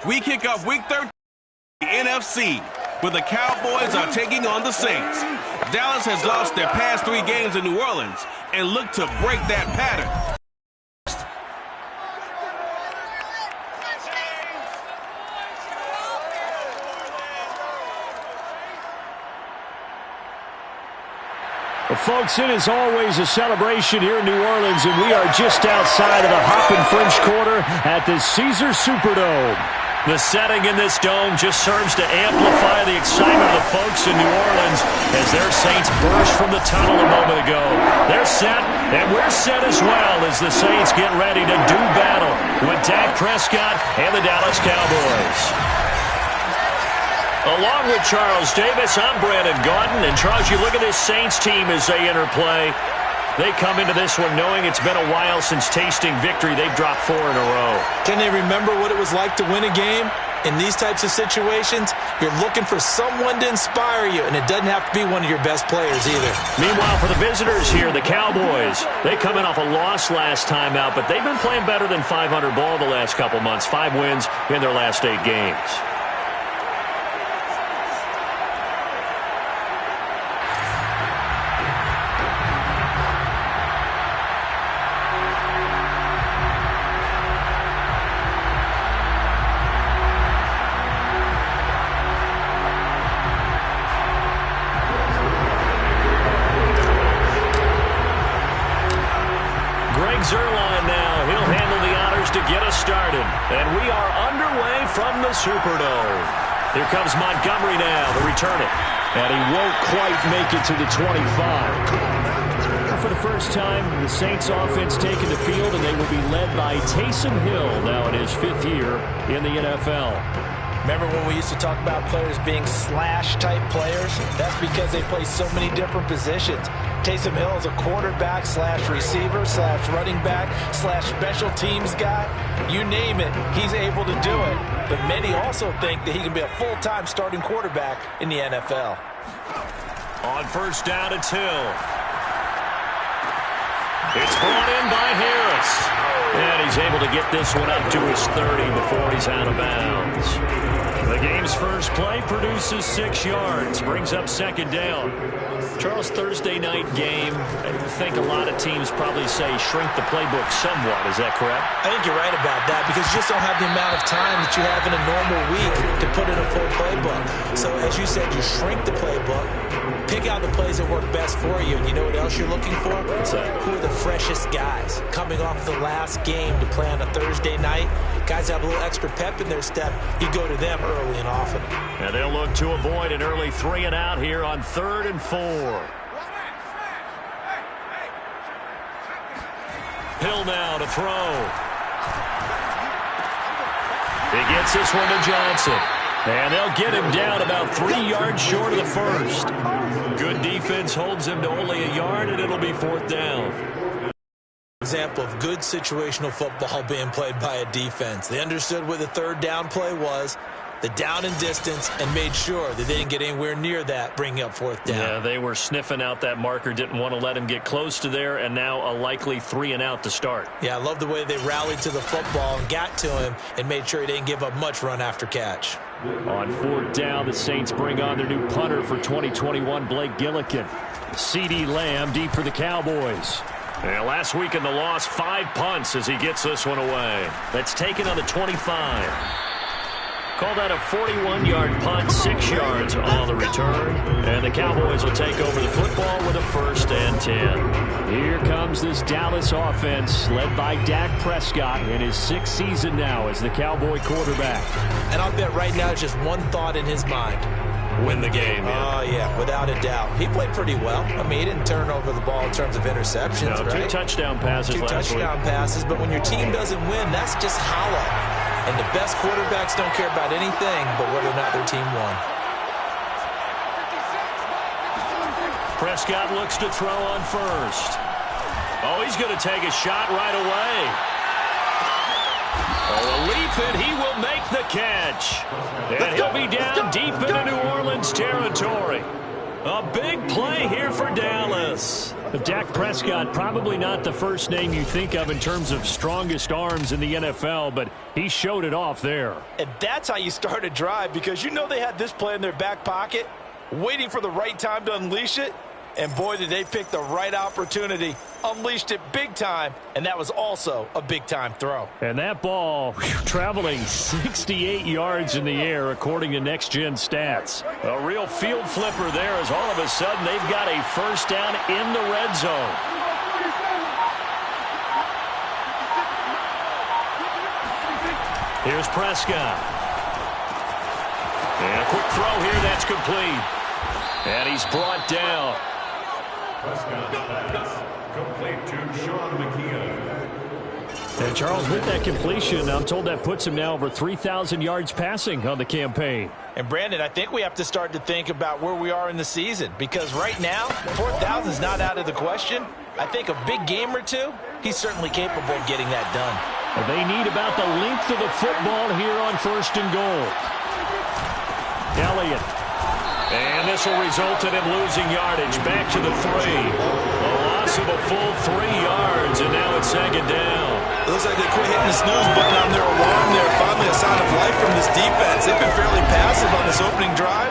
We kick off Week 13 in the NFC, where the Cowboys are taking on the Saints. Dallas has lost their past 3 games in New Orleans and look to break that pattern. Well, folks, it is always a celebration here in New Orleans, and we are just outside of the Hoppin' French Quarter at the Caesars Superdome. The setting in this dome just serves to amplify the excitement of the folks in New Orleans as their Saints burst from the tunnel a moment ago. They're set, and we're set as well as the Saints get ready to do battle with Dak Prescott and the Dallas Cowboys. Along with Charles Davis, I'm Brandon Gaudin. And Charles, you look at this Saints team as they interplay. They come into this one knowing it's been a while since tasting victory. They've dropped 4 in a row. Can they remember what it was like to win a game? In these types of situations, you're looking for someone to inspire you, and it doesn't have to be one of your best players either. Meanwhile, for the visitors here, the Cowboys, they come in off a loss last time out, but they've been playing better than 500 ball the last couple months. 5 wins in their last 8 games. Zerline now. He'll handle the honors to get us started. And we are underway from the Superdome. Here comes Montgomery now to return it. And he won't quite make it to the 25. For the first time, the Saints offense taking the field, and they will be led by Taysom Hill now in his 5th year in the NFL. Remember when we used to talk about players being slash-type players? That's because they play so many different positions. Taysom Hill is a quarterback slash receiver slash running back slash special teams guy. You name it, he's able to do it. But many also think that he can be a full-time starting quarterback in the NFL. On first down, it's Hill. It's brought in by Harris. And he's able to get this one up to his 30 before he's out of bounds. The game's first play produces 6 yards, brings up second down. Charles, Thursday night game, I think a lot of teams probably say shrink the playbook somewhat. Is that correct? I think you're right about that because you just don't have the amount of time that you have in a normal week to put in a full playbook. So as you said, you shrink the playbook, pick out the plays that work best for you, and you know what else you're looking for? What's that? Who are the freshest guys coming off the last game to play on a Thursday night? Guys have a little extra pep in their step. You go to them early and often. And they'll look to avoid an early 3 and out here on 3rd and 4. Hill now to throw. He gets this one to Johnson. And they'll get him down about 3 yards short of the first. Good defense holds him to only a yard, and it'll be 4th down. Example of good situational football being played by a defense. They understood what the 3rd down play was, the down and distance, and made sure that they didn't get anywhere near that, bringing up 4th down. Yeah, they were sniffing out that marker, didn't want to let him get close to there, and now a likely 3 and out to start. Yeah, I love the way they rallied to the football and got to him and made sure he didn't give up much run after catch. On 4th down, the Saints bring on their new punter for 2021, Blake Gillikin. C.D. Lamb deep for the Cowboys. And last week in the loss, 5 punts as he gets this one away. That's taken on the 25. Call that a 41-yard punt, 6 yards on the return. And the Cowboys will take over the football with a 1st and 10. Here comes this Dallas offense led by Dak Prescott in his 6th season now as the Cowboy quarterback. And I'll bet right now just one thought in his mind. Win the game. Oh, yeah, without a doubt. He played pretty well. I mean, he didn't turn over the ball in terms of interceptions, no, right? 2 touchdown passes last week. 2 touchdown passes, but when your team doesn't win, that's just hollow. And the best quarterbacks don't care about anything but whether or not their team won. Prescott looks to throw on first. Oh, he's going to take a shot right away. Oh, a leap, and he will make the catch. And he'll be down deep into New Orleans territory. A big play here for Dallas. Dak Prescott, probably not the first name you think of in terms of strongest arms in the NFL, but he showed it off there. And that's how you start a drive, because you know they had this play in their back pocket, waiting for the right time to unleash it. And boy, did they pick the right opportunity. Unleashed it big time, and that was also a big-time throw. And that ball traveling 68 yards in the air, according to Next Gen Stats. A real field flipper there, as all of a sudden they've got a first down in the red zone. Here's Prescott. And a quick throw here, that's complete. And he's brought down. Prescott's pass complete to Sean McKeon. And Charles, with that completion, I'm told that puts him now over 3,000 yards passing on the campaign. And Brandon, I think we have to start to think about where we are in the season, because right now 4,000 is not out of the question. I think a big game or two, he's certainly capable of getting that done. They need about the length of the football here on 1st and goal. Elliott. And this will result in him losing yardage. Back to the 3. A loss of a full 3 yards, and now it's 2nd down. It looks like they quit hitting the snooze button on their alarm there. Finally a sign of life from this defense. They've been fairly passive on this opening drive.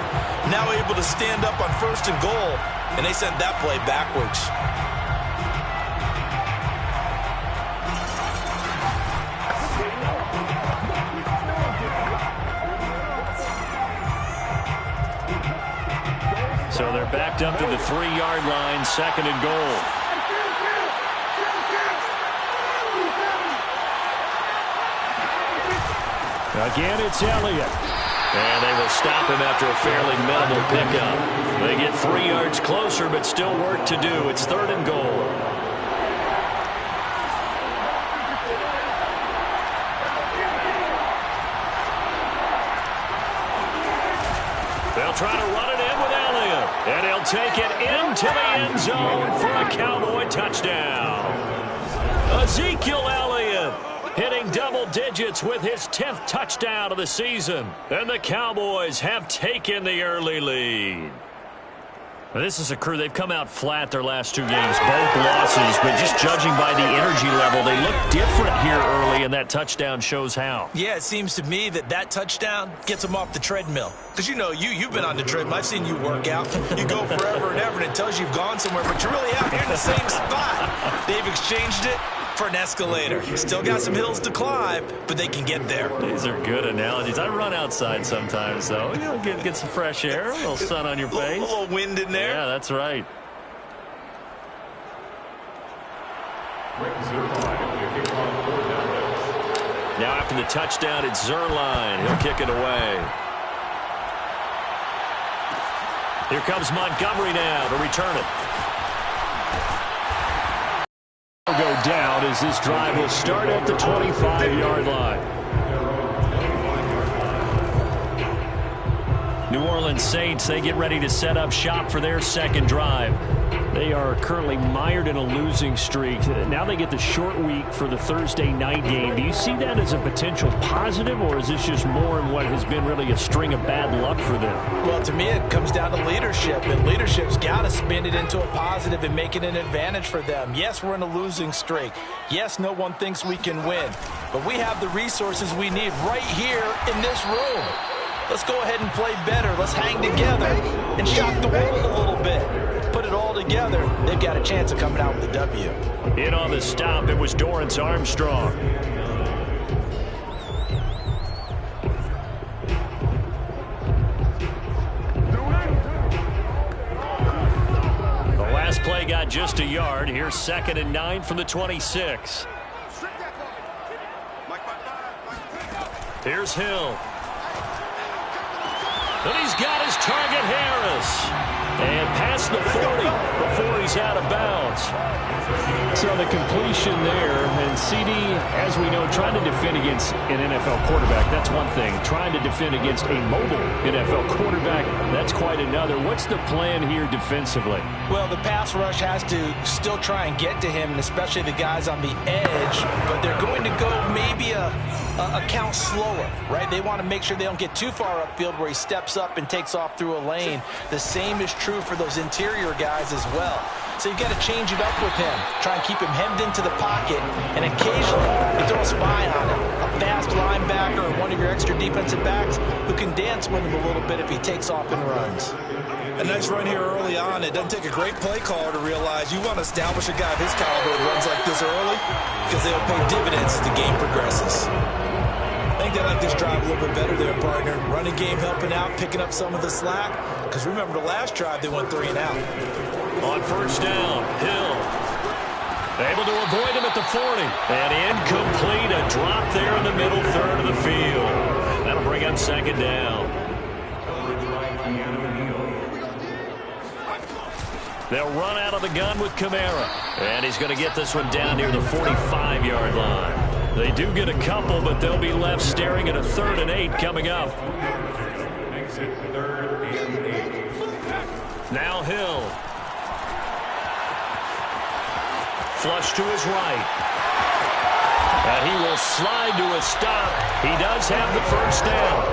Now able to stand up on 1st and goal, and they sent that play backwards. So they're backed up to the 3-yard line, 2nd and goal. Again, it's Elliott. And they will stop him after a fairly minimal pickup. They get 3 yards closer, but still work to do. It's 3rd and goal. They'll try to run it in with Elliott. And he'll take it into the end zone for a Cowboy touchdown. Ezekiel Elliott hitting double digits with his 10th touchdown of the season. And the Cowboys have taken the early lead. This is a crew, they've come out flat their last 2 games, both losses, but just judging by the energy level, they look different here early, and that touchdown shows how. Yeah, it seems to me that touchdown gets them off the treadmill. Because you know, you've been on the treadmill. I've seen you work out. You go forever and ever, and it tells you you've gone somewhere, but you're really out here in the same spot. They've exchanged it for an escalator. Still got some hills to climb, but they can get there. These are good analogies. I run outside sometimes, though. You know, get some fresh air, a little sun on your face. A little wind in there. Yeah, that's right. Now after the touchdown, it's Zerline. He'll kick it away. Here comes Montgomery now to return it. Go down as this drive will start at the 25-yard line. New Orleans Saints, they get ready to set up shop for their 2nd drive. They are currently mired in a losing streak. Now they get the short week for the Thursday night game. Do you see that as a potential positive, or is this just more in what has been really a string of bad luck for them? Well, to me, it comes down to leadership, and leadership's got to spin it into a positive and make it an advantage for them. Yes, we're in a losing streak. Yes, no one thinks we can win, but we have the resources we need right here in this room. Let's go ahead and play better. Let's hang together and shock the world a little bit. Put it all together, they've got a chance of coming out with a W. In on the stop, it was Dorrance Armstrong. The last play got just a yard. Here's 2nd and 9 from the 26. Here's Hill. And he's got his target, Harris. And past the 40 before he's out of bounds. So the completion there, and CD, as we know, trying to defend against an NFL quarterback, that's one thing. Trying to defend against a mobile NFL quarterback, that's quite another. What's the plan here defensively? Well, the pass rush has to still try and get to him, and especially the guys on the edge, but they're going to go maybe a count slower, right? They want to make sure they don't get too far upfield where he steps up and takes off through a lane. The same is true for those interior guys as well. So you've got to change it up with him. Try and keep him hemmed into the pocket, and occasionally you throw a spy on him. A fast linebacker or one of your extra defensive backs who can dance with him a little bit if he takes off and runs. A nice run here early on. It doesn't take a great play caller to realize you want to establish a guy of his caliber who runs like this early because they'll pay dividends as the game progresses. I think they like this drive a little bit better there, partner. Running game helping out, picking up some of the slack. Because remember, the last drive, they went 3 and out. On first down, Hill. Able to avoid him at the 40. And incomplete, a drop there in the middle third of the field. That'll bring up second down. They'll run out of the gun with Kamara. And he's going to get this one down near the 45-yard line. They do get a couple, but they'll be left staring at a 3rd and 8 coming up. Makes it 3rd and 8. Now Hill. Flush to his right. And he will slide to a stop. He does have the first down.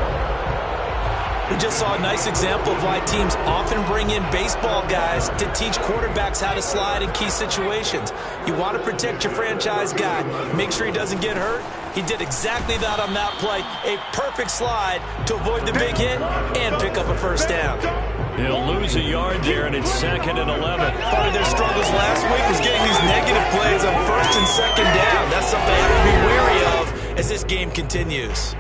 We just saw a nice example of why teams often bring in baseball guys to teach quarterbacks how to slide in key situations. You want to protect your franchise guy. Make sure he doesn't get hurt. He did exactly that on that play. A perfect slide to avoid the big hit and pick up a first down. He'll lose a yard there, and it's 2nd and 11. Part of their struggles last week was getting these negative plays on 1st and 2nd down. That's something they have to be wary of as this game continues.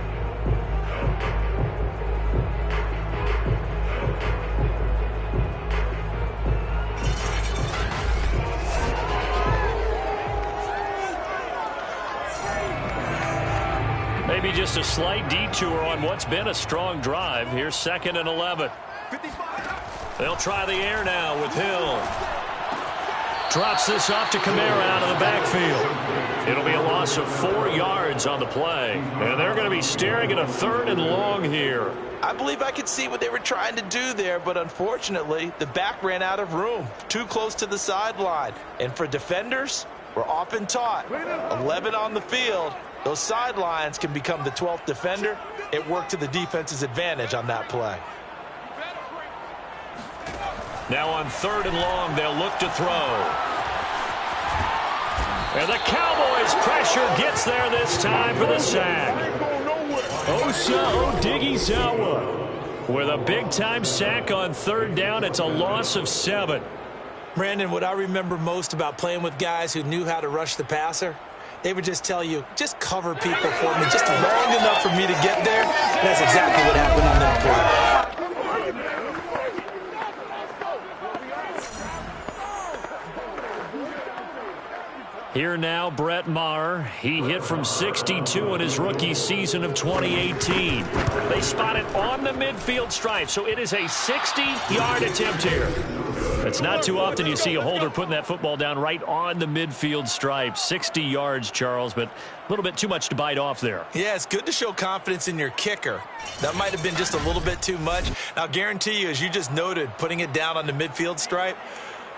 Maybe just a slight detour on what's been a strong drive. Here's 2nd and 11. They'll try the air now with Hill. Drops this off to Kamara out of the backfield. It'll be a loss of 4 yards on the play. And they're going to be staring at a 3rd and long here. I believe I could see what they were trying to do there, but unfortunately, the back ran out of room. Too close to the sideline. And for defenders, we're often taught 11 on the field. Those sidelines can become the 12th defender. It worked to the defense's advantage on that play. Now on 3rd and long, they'll look to throw. And the Cowboys pressure gets there this time for the sack. Osa Odighizuwa with a big-time sack on 3rd down. It's a loss of 7. Brandon, what I remember most about playing with guys who knew how to rush the passer, they would just tell you, just cover people for me, just long enough for me to get there. And that's exactly what happened on that play. Here now, Brett Maher. He hit from 62 in his rookie season of 2018. They spot it on the midfield stripe, so it is a 60-yard attempt here. It's not too often you see a holder putting that football down right on the midfield stripe. 60 yards, Charles, but a little bit too much to bite off there. Yeah, it's good to show confidence in your kicker. That might have been just a little bit too much. I'll guarantee you, as you just noted, putting it down on the midfield stripe,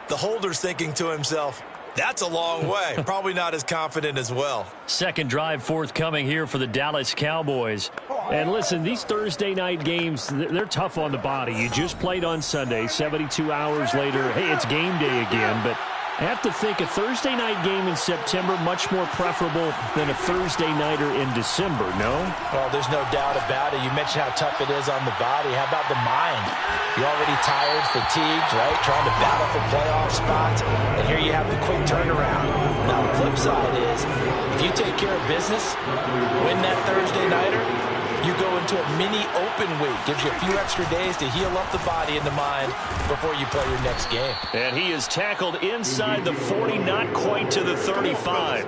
the holder's thinking to himself, that's a long way. Probably not as confident as well. Second drive forthcoming here for the Dallas Cowboys. And listen, these Thursday night games, they're tough on the body. You just played on Sunday, 72 hours later. Hey, it's game day again, but I have to think a Thursday night game in September much more preferable than a Thursday nighter in December, no? Well, there's no doubt about it. You mentioned how tough it is on the body. How about the mind? You're already tired, fatigued, right? Trying to battle for playoff spots. And here you have the quick turnaround. Now, the flip side is, if you take care of business, win that Thursday nighter, you go into a mini open week. Gives you a few extra days to heal up the body and the mind before you play your next game. And he is tackled inside the 40, not quite to the 35.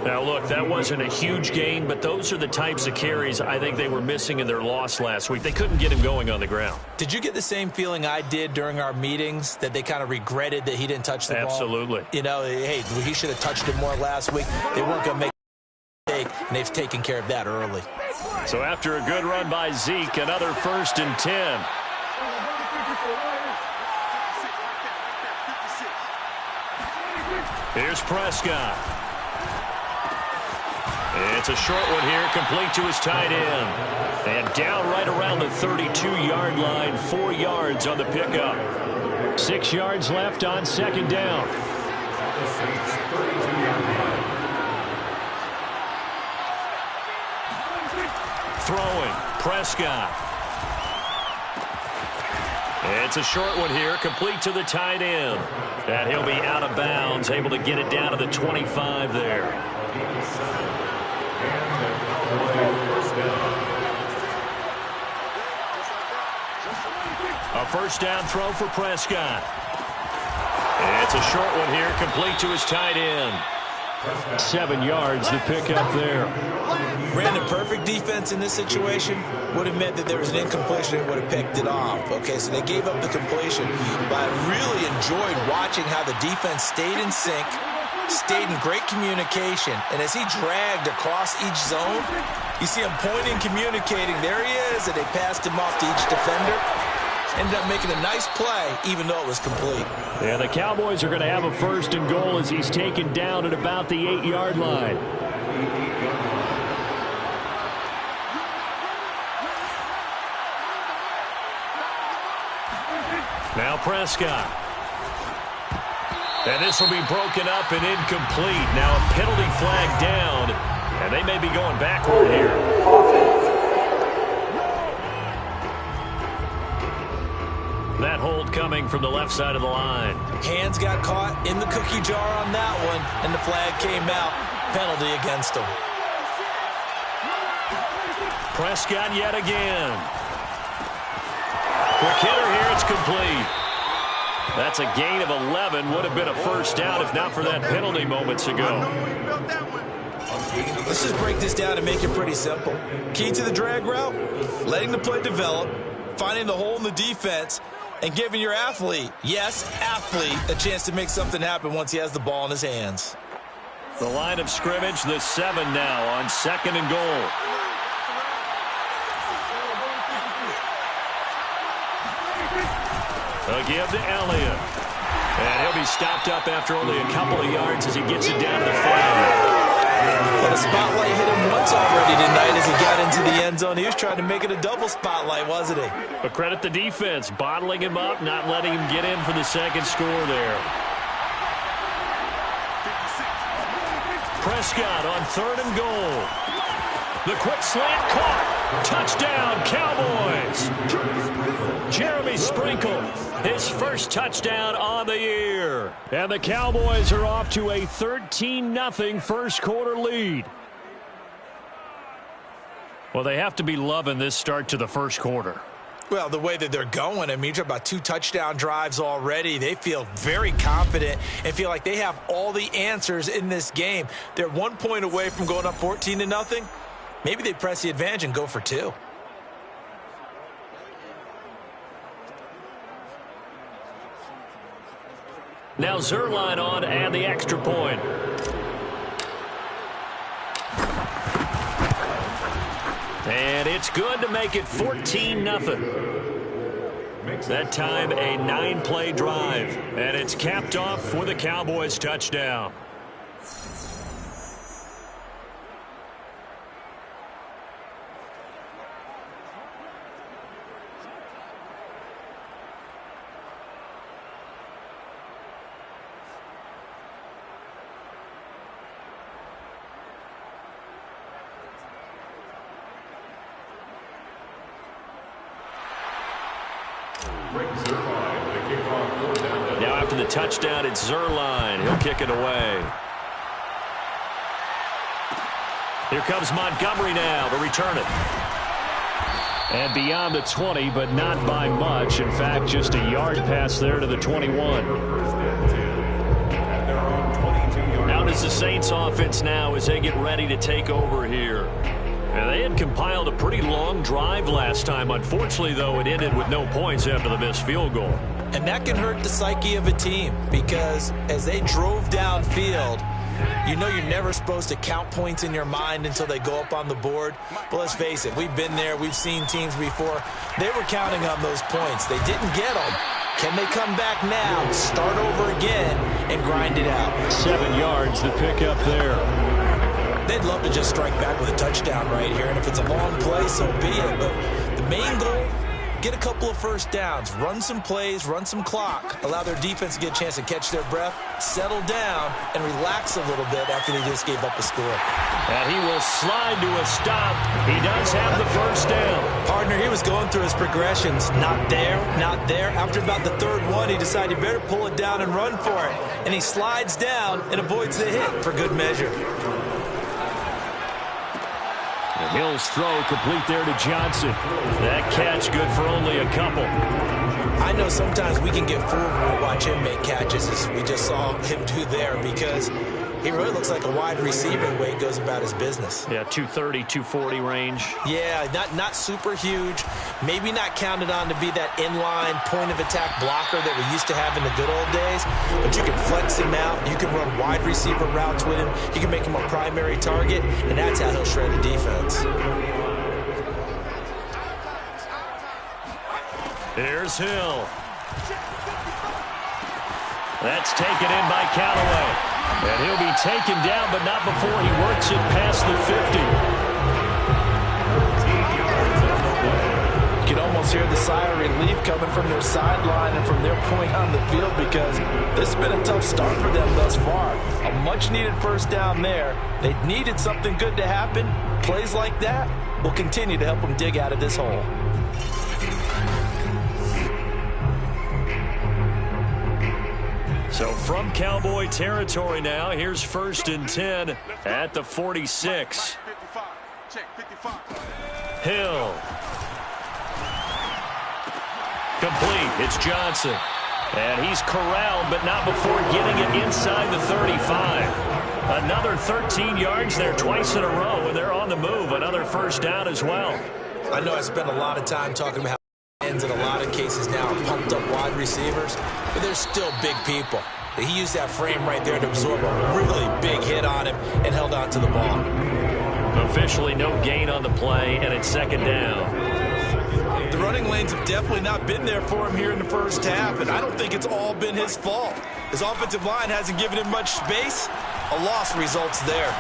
Now, look, that wasn't a huge gain, but those are the types of carries I think they were missing in their loss last week. They couldn't get him going on the ground. Did you get the same feeling I did during our meetings, that they kind of regretted that he didn't touch the ball? Absolutely. You know, hey, he should have touched it more last week. They weren't going to make and they've taken care of that early. So after a good run by Zeke, another 1st and 10. Here's Prescott. It's a short one here, complete to his tight end. And down right around the 32-yard line, 4 yards on the pickup. 6 yards left on second down. The Saints 32-yard line. Throwing, Prescott. It's a short one here, complete to the tight end. And he'll be out of bounds, able to get it down to the 25 there. A first down throw for Prescott. It's a short one here, complete to his tight end. 7 yards, the pickup there. Brandon, perfect defense in this situation would have meant that there was an incompletion and would have picked it off. Okay, so they gave up the completion. But I really enjoyed watching how the defense stayed in sync, stayed in great communication. And as he dragged across each zone, you see him pointing, communicating. There he is, and they passed him off to each defender. Ended up making a nice play, even though it was complete. Yeah, the Cowboys are going to have a first and goal as he's taken down at about the 8-yard line. Now Prescott. And this will be broken up and incomplete. Now a penalty flag down, and they may be going backward here. That hold coming from the left side of the line. Hands got caught in the cookie jar on that one, and the flag came out. Penalty against him. Prescott yet again. Quick hitter here, it's complete. That's a gain of 11. Would have been a first down if not for that penalty moments ago. Let's just break this down and make it pretty simple. Key to the drag route, letting the play develop, finding the hole in the defense, and giving your athlete, yes, athlete, a chance to make something happen once he has the ball in his hands. The line of scrimmage, the 7 now on second and goal. A give to Elliott. And he'll be stopped up after only a couple of yards as he gets it down to the 5. But a spotlight hit him once already tonight as he got into the end zone. He was trying to make it a double spotlight, wasn't he? But credit the defense, bottling him up, not letting him get in for the second score there. Prescott on third and goal. The quick slant caught. Touchdown, Cowboys. Jeremy Sprinkle, his first touchdown on the year. And the Cowboys are off to a 13-0 first quarter lead. Well, they have to be loving this start to the first quarter. Well, the way that they're going, I mean, you're talking about 2 touchdown drives already. They feel very confident and feel like they have all the answers in this game. They're 1 point away from going up 14-0. Maybe they press the advantage and go for 2. Now Zerline on and the extra point. And it's good to make it 14-0. That time a 9-play drive. And it's capped off with a Cowboys touchdown. Now after the touchdown, it's Zerline. He'll kick it away. Here comes Montgomery now to return it. And beyond the 20, but not by much. In fact, just a yard pass there to the 21. Now does the Saints offense now as they get ready to take over here. And they had compiled a pretty long drive last time. Unfortunately, though, it ended with no points after the missed field goal. And that can hurt the psyche of a team because as they drove downfield, you know you're never supposed to count points in your mind until they go up on the board. But let's face it, we've been there. We've seen teams before. They were counting on those points. They didn't get them. Can they come back now, start over again, and grind it out? 7 yards, the pickup there. they'd love to just strike back with a touchdown right here. And if it's a long play, so be it. But the main goal, get a couple of first downs, run some plays, run some clock, allow their defense to get a chance to catch their breath, settle down, and relax a little bit after they just gave up a score. And he will slide to a stop. He does have the first down. Partner, he was going through his progressions. Not there, not there. After about the third one, he decided he better pull it down and run for it. And he slides down and avoids the hit for good measure. Hill's throw complete there to Johnson. That catch good for only a couple. I know sometimes we can get fooled when we watch him make catches, as we just saw him do there, because he really looks like a wide receiver the way he goes about his business. Yeah, 230, 240 range. Yeah, not super huge. Maybe not counted on to be that inline point-of-attack blocker that we used to have in the good old days. But you can flex him out. You can run wide receiver routes with him. You can make him a primary target, and that's how he'll shred the defense. Here's Hill. That's taken in by Callaway. And he'll be taken down, but not before he works it past the 50. You can almost hear the sigh of relief coming from their sideline and from their point on the field, because this has been a tough start for them thus far. A much-needed first down there. They needed something good to happen. Plays like that will continue to help them dig out of this hole. So from Cowboy territory now, here's 1st and 10 at the 46. Hill. Complete. It's Johnson. And he's corralled, but not before getting it inside the 35. Another 13 yards there twice in a row, and they're on the move. Another first down as well. I know I spent a lot of time talking about ends in a lot of cases now are pumped up wide receivers, but they're still big people. He used that frame right there to absorb a really big hit on him and held on to the ball. Officially no gain on the play, and it's 2nd down. The running lanes have definitely not been there for him here in the first half, and I don't think it's all been his fault. His offensive line hasn't given him much space. A loss results there.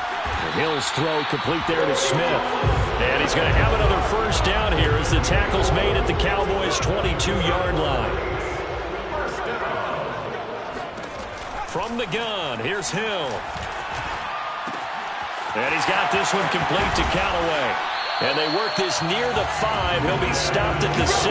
Hill's throw complete there to Smith. And he's going to have another first down here as the tackle's made at the Cowboys' 22-yard line. From the gun, here's Hill. And he's got this one complete to Callaway. And they work this near the 5. He'll be stopped at the 6.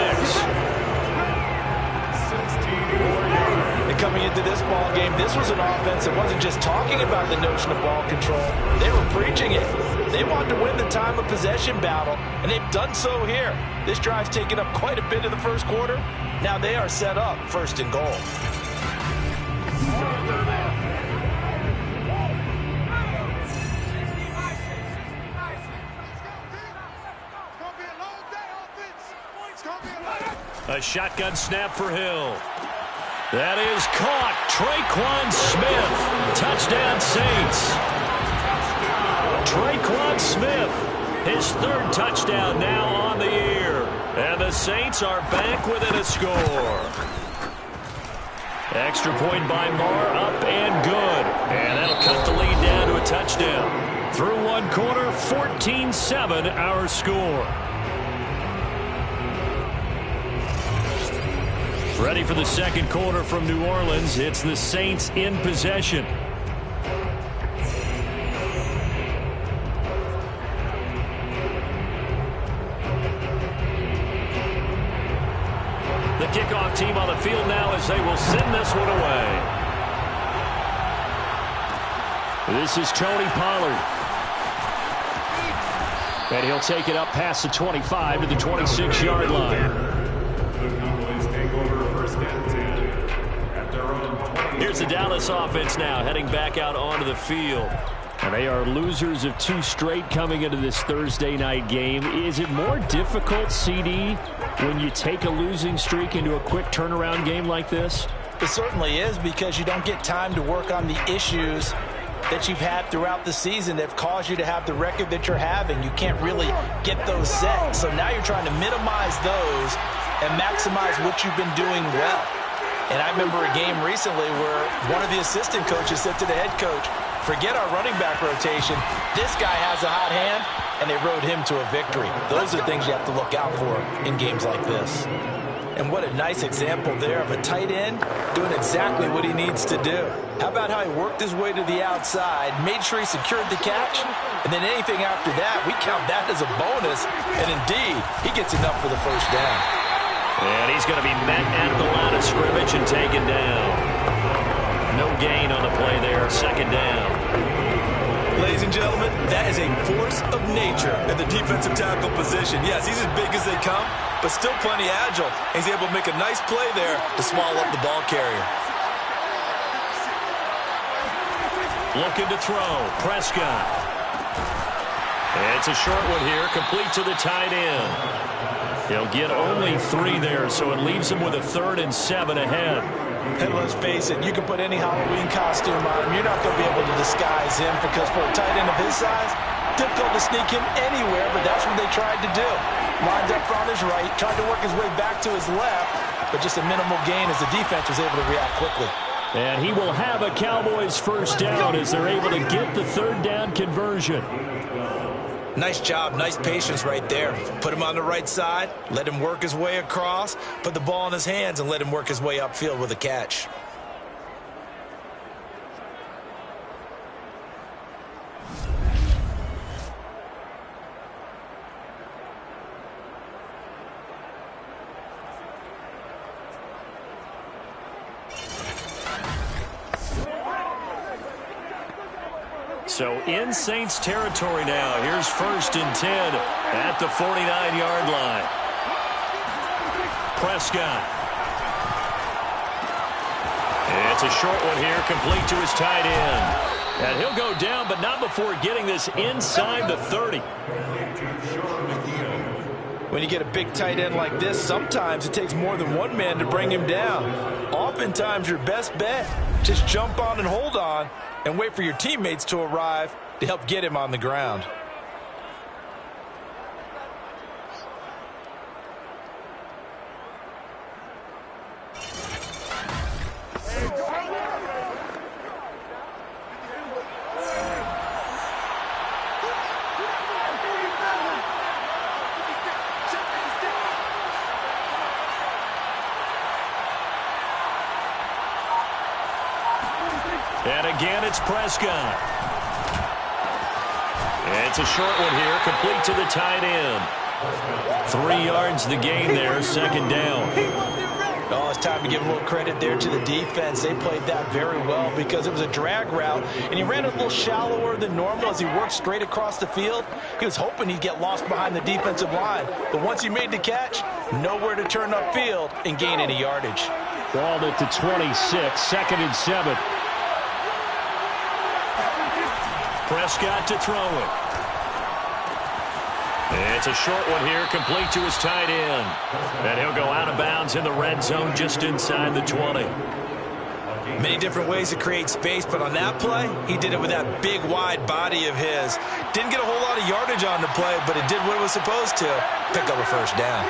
And coming into this ball game, this was an offense that wasn't just talking about the notion of ball control. They were preaching it. They wanted to win the time of possession battle, and they've done so here. This drive's taken up quite a bit of the first quarter. Now they are set up 1st and goal. A shotgun snap for Hill. That is caught. Traquan Smith. Touchdown, Saints. Traquan Smith. His 3rd touchdown now on the year. And the Saints are back within a score. Extra point by Marr, up and good. And that'll cut the lead down to a touchdown. Through one quarter, 14-7 our score. Ready for the 2nd quarter from New Orleans. It's the Saints in possession. The kickoff team on the field now as they will send this one away. This is Tony Pollard. And he'll take it up past the 25 to the 26-yard line. Here's the Dallas offense now heading back out onto the field. And they are losers of 2 straight coming into this Thursday night game. Is it more difficult, CD, when you take a losing streak into a quick turnaround game like this? It certainly is, because you don't get time to work on the issues that you've had throughout the season that have caused you to have the record that you're having. You can't really get those set. So now you're trying to minimize those and maximize what you've been doing well. And I remember a game recently where one of the assistant coaches said to the head coach, Forget our running back rotation. This guy has a hot hand, and they rode him to a victory. Those are things you have to look out for in games like this. And what a nice example there of a tight end doing exactly what he needs to do. How about how he worked his way to the outside, made sure he secured the catch, and then anything after that, we count that as a bonus. And indeed, he gets enough for the first down. And he's going to be met at the line of scrimmage and taken down. No gain on the play there, second down. Ladies and gentlemen, that is a force of nature in the defensive tackle position. Yes, he's as big as they come, but still plenty agile. He's able to make a nice play there to swallow up the ball carrier. Looking to throw, Prescott. It's a short one here, complete to the tight end. He'll get only 3 there, so it leaves him with a 3rd and 7 ahead. And let's face it, you can put any Halloween costume on him. You're not going to be able to disguise him because for a tight end of his size, difficult to sneak him anywhere, but that's what they tried to do. Lined up on his right, tried to work his way back to his left, but just a minimal gain as the defense was able to react quickly. And he will have a Cowboys first down as they're able to get the 3rd down conversion. Nice job, nice patience right there. Put him on the right side, let him work his way across, put the ball in his hands, and let him work his way upfield with a catch. So in Saints territory now. Here's 1st and 10 at the 49-yard line. Prescott. It's a short one here, complete to his tight end. And he'll go down, but not before getting this inside the 30. When you get a big tight end like this, sometimes it takes more than one man to bring him down. Oftentimes, your best bet, just jump on and hold on and wait for your teammates to arrive to help get him on the ground. And again, it's Prescott. It's a short one here, complete to the tight end. 3 yards the gain there, second down. Oh, it's time to give a little credit there to the defense. They played that very well because it was a drag route, and he ran a little shallower than normal as he worked straight across the field. He was hoping he'd get lost behind the defensive line, but once he made the catch, nowhere to turn upfield and gain any yardage. Balled it to 26, second and 7. Prescott to throw it. It's a short one here, complete to his tight end. And he'll go out of bounds in the red zone just inside the 20. Many different ways to create space, but on that play, he did it with that big, wide body of his. Didn't get a whole lot of yardage on the play, but it did what it was supposed to. Pick up a first down.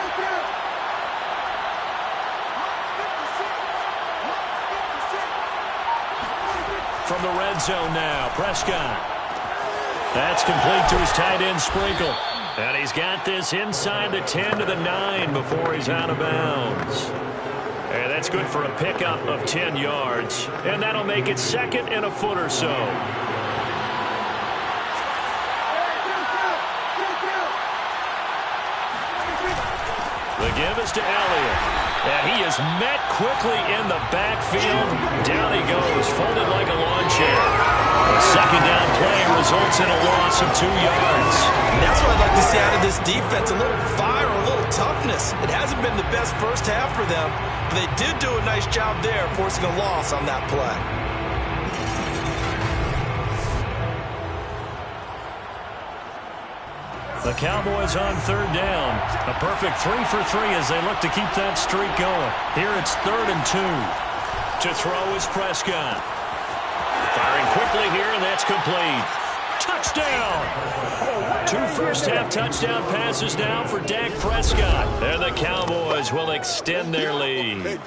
From the red zone now, Prescott. That's complete to his tight end, Sprinkle. And he's got this inside the 10 to the 9 before he's out of bounds. And that's good for a pickup of 10 yards. And that'll make it second and a foot or so. The give is to Elliott. And he is met quickly in the backfield. Down he goes, folded like a lawn chair. A second down play results in a loss of 2 yards. And that's what I'd like to see out of this defense, a little fire, a little toughness. It hasn't been the best first half for them, but they did do a nice job there, forcing a loss on that play. The Cowboys on third down. A perfect 3 for 3 as they look to keep that streak going. Here it's 3rd and 2. To throw is Prescott. Firing quickly here, and that's complete. Touchdown! 2 first-half touchdown passes now for Dak Prescott. And the Cowboys will extend their lead.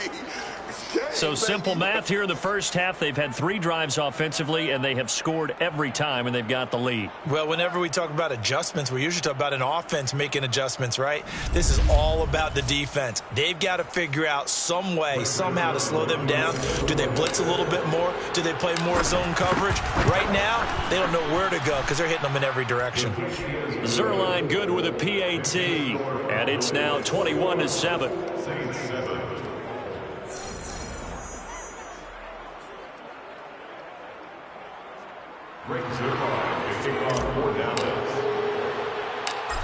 So simple math here in the first half. They've had 3 drives offensively, and they have scored every time, and they've got the lead. Well, whenever we talk about adjustments, we usually talk about an offense making adjustments, right? This is all about the defense. They've got to figure out some way, somehow to slow them down. Do they blitz a little bit more? Do they play more zone coverage? Right now, they don't know where to go because they're hitting them in every direction. Zerline good with a PAT, and it's now 21-7.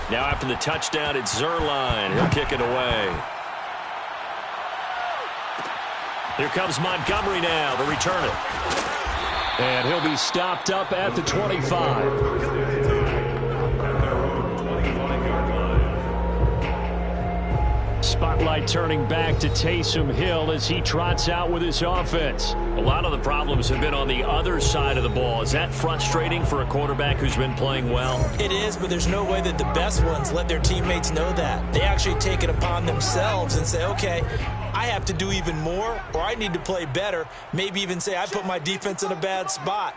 Now after the touchdown, it's Zerline. He'll kick it away. Here comes Montgomery now to return it. And he'll be stopped up at the 25. Spotlight turning back to Taysom Hill as he trots out with his offense. A lot of the problems have been on the other side of the ball. Is that frustrating for a quarterback who's been playing well? It is, but there's no way that the best ones let their teammates know that. They actually take it upon themselves and say, okay, I have to do even more, or I need to play better. Maybe even say I put my defense in a bad spot.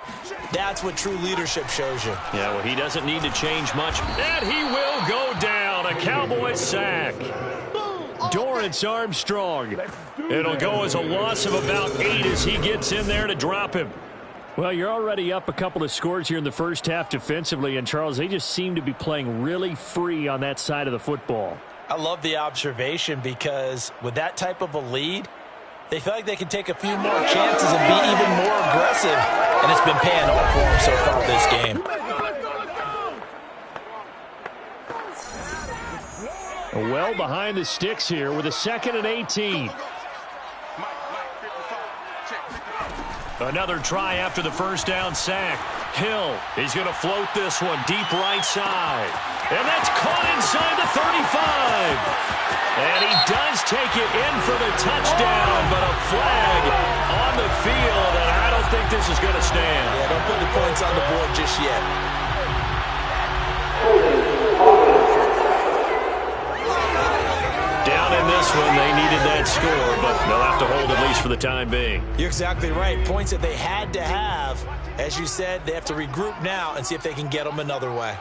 That's what true leadership shows you. Yeah, well, he doesn't need to change much. And he will go down. A Cowboys sack. Dorrance Armstrong. It'll go as a loss of about 8 as he gets in there to drop him. Well, you're already up a couple of scores here in the first half defensively, and Charles, they just seem to be playing really free on that side of the football. I love the observation because with that type of a lead, they feel like they can take a few more chances and be even more aggressive, and it's been paying off for them so far this game. Well behind the sticks here with a 2nd and 18. Another try after the first down sack. Hill, he's going to float this one deep right side. And that's caught inside the 35. And he does take it in for the touchdown, but a flag on the field, and I don't think this is going to stand. Yeah, don't put the points on the board just yet. Down in this one, they needed that score, but they'll have to hold at least for the time being. You're exactly right. Points that they had to have. As you said, they have to regroup now and see if they can get them another way.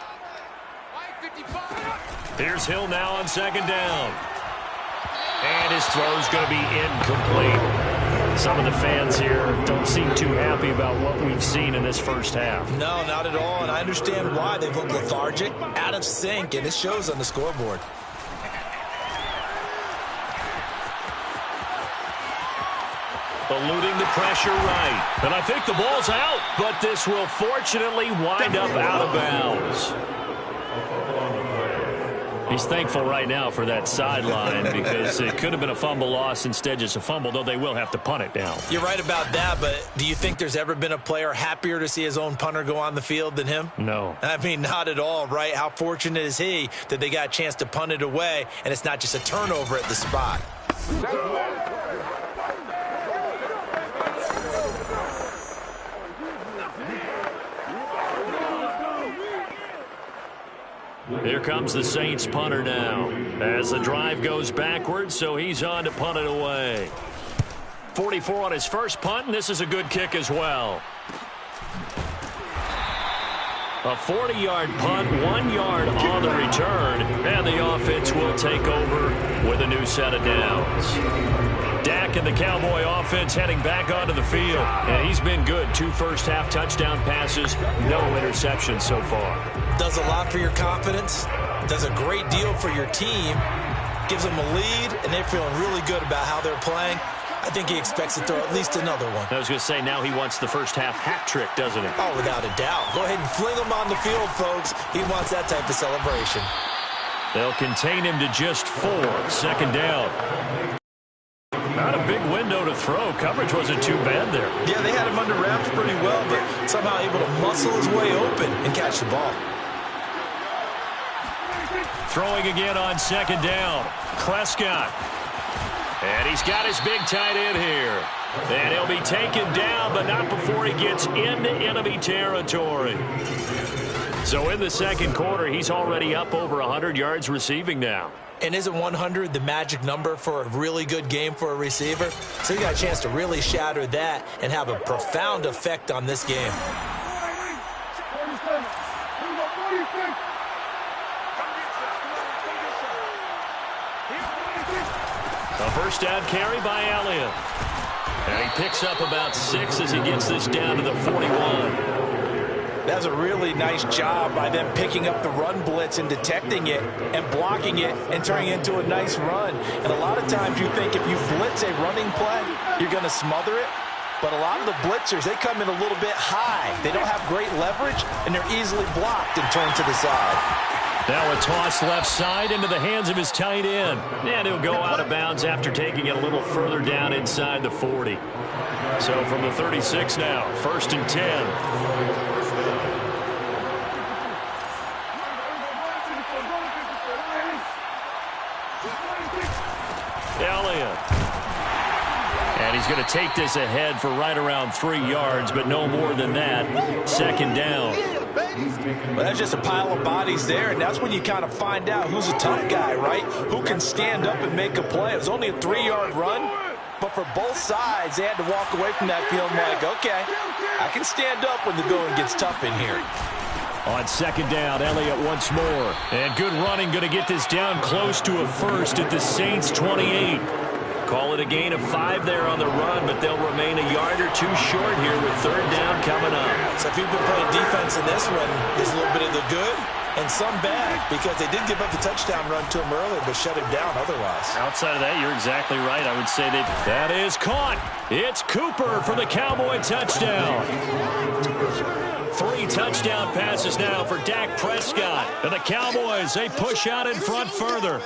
Here's Hill now on 2nd down. And his throw's going to be incomplete. Some of the fans here don't seem too happy about what we've seen in this first half. No, not at all, and I understand why. They've looked lethargic, out of sync, and it shows on the scoreboard. Eluding the pressure right. And I think the ball's out, but this will fortunately wind up out of bounds. He's thankful right now for that sideline because it could have been a fumble loss, instead just a fumble, though they will have to punt it down. You're right about that, but do you think there's ever been a player happier to see his own punter go on the field than him? No. I mean, not at all, right? How fortunate is he that they got a chance to punt it away, and it's not just a turnover at the spot. Here comes the Saints punter now as the drive goes backwards, so he's on to punt it away. 44 on his first punt, and this is a good kick as well. A 40-yard punt, 1 yard on the return, and the offense will take over with a new set of downs. Dak and the Cowboy offense heading back onto the field. And he's been good. 2 first-half touchdown passes, no interceptions so far. Does a lot for your confidence, does a great deal for your team, gives them a lead, and they're feeling really good about how they're playing. I think he expects to throw at least another one. I was going to say, now he wants the first-half hat trick, doesn't he? Oh, without a doubt. Go ahead and fling him on the field, folks. He wants that type of celebration. They'll contain him to just 4. 2nd down. Not a big window to throw. Coverage wasn't too bad there. Yeah, they had him under wraps pretty well, but somehow able to muscle his way open and catch the ball. Throwing again on 2nd down. Prescott. And he's got his big tight end here. And he'll be taken down, but not before he gets into enemy territory. So in the second quarter, he's already up over 100 yards receiving now. And isn't 100 the magic number for a really good game for a receiver? So he got a chance to really shatter that and have a profound effect on this game. A first down carry by Elliott. And he picks up about 6 as he gets this down to the 41. That's a really nice job by them picking up the run blitz and detecting it and blocking it and turning it into a nice run. And a lot of times you think if you blitz a running play, you're going to smother it. But a lot of the blitzers, they come in a little bit high. They don't have great leverage, and they're easily blocked and turned to the side. Now a toss left side into the hands of his tight end. And he'll go out of bounds after taking it a little further down inside the 40. So from the 36 now, 1st and 10. Elliott. And he's going to take this ahead for right around 3 yards, but no more than that. 2nd down. Well, that's just a pile of bodies there, and that's when you kind of find out who's a tough guy, right? Who can stand up and make a play. It was only a 3-yard run, but for both sides, they had to walk away from that feeling like, okay, I can stand up when the going gets tough in here. On 2nd down, Elliott once more. And good running, going to get this down close to a first at the Saints' 28. Call it a gain of 5 there on the run, but they'll remain a yard or 2 short here with 3rd down coming up. So if you've been playing defense in this one, there's a little bit of the good and some bad, because they did give up the touchdown run to him earlier, but shut him down otherwise. Outside of that, you're exactly right. I would say that is caught. It's Cooper for the Cowboy touchdown. 3 touchdown passes now for Dak Prescott. And the Cowboys, they push out in front further.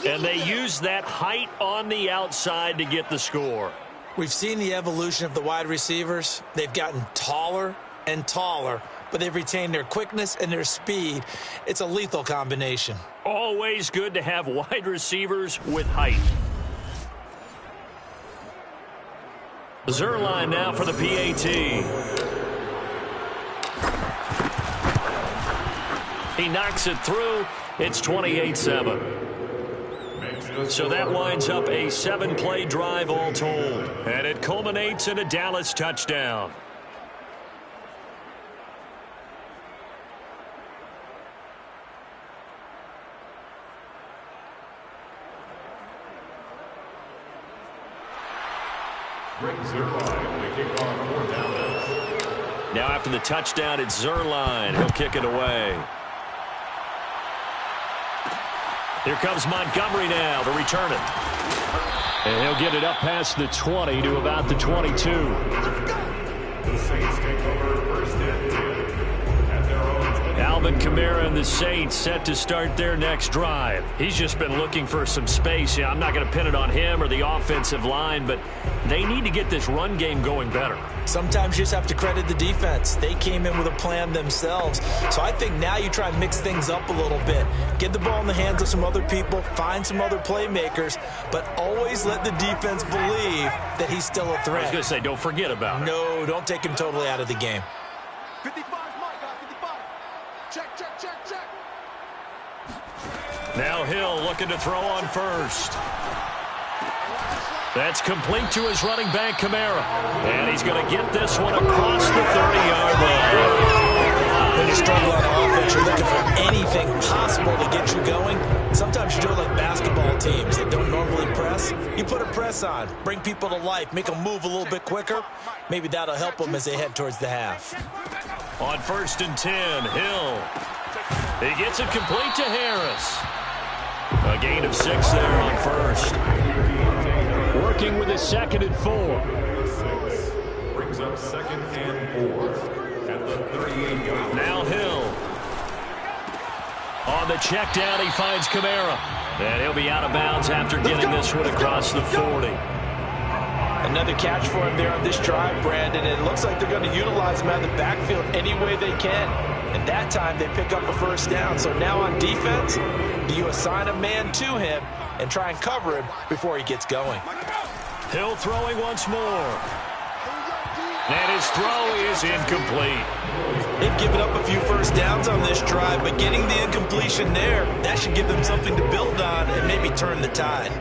And they use that height on the outside to get the score. We've seen the evolution of the wide receivers. They've gotten taller and taller, but they've retained their quickness and their speed. It's a lethal combination. Always good to have wide receivers with height. Zerline now for the PAT. He knocks it through. It's 28-7. So that winds up a 7-play drive all told. And it culminates in a Dallas touchdown. Now after the touchdown, it's Zerline. He'll kick it away. Here comes Montgomery now to return it. And he'll get it up past the 20 to about the 22. The Saints take over 1st and 10 at their own. Alvin Kamara and the Saints set to start their next drive. He's just been looking for some space. Yeah, I'm not going to pin it on him or the offensive line, but they need to get this run game going better. Sometimes you just have to credit the defense. They came in with a plan themselves. So I think now you try and mix things up a little bit. Get the ball in the hands of some other people, find some other playmakers, but always let the defense believe that he's still a threat. I was going to say, don't forget about it. No, don't take him totally out of the game. 55's my guy, 55. Check. Now Hill looking to throw on first. That's complete to his running back, Kamara. And he's going to get this one across the 30-yard line. When you struggle on offense, you're looking for anything possible to get you going. Sometimes you do it like basketball teams that don't normally press. You put a press on, bring people to life, make them move a little bit quicker. Maybe that'll help them as they head towards the half. On 1st and 10, Hill. He gets it complete to Harris. A gain of 6 there on first. Working with his 2nd and 4. Brings up 2nd and 4 at the 38-yard line. Now Hill. On the check down, he finds Kamara. And he'll be out of bounds after getting this one across the 40. Another catch for him there on this drive, Brandon. And it looks like they're going to utilize him out of the backfield any way they can. And that time they pick up a first down. So now on defense, do you assign a man to him and try and cover him before he gets going? Hill throwing once more. And his throw is incomplete. They've given up a few first downs on this drive, but getting the incompletion there, that should give them something to build on and maybe turn the tide.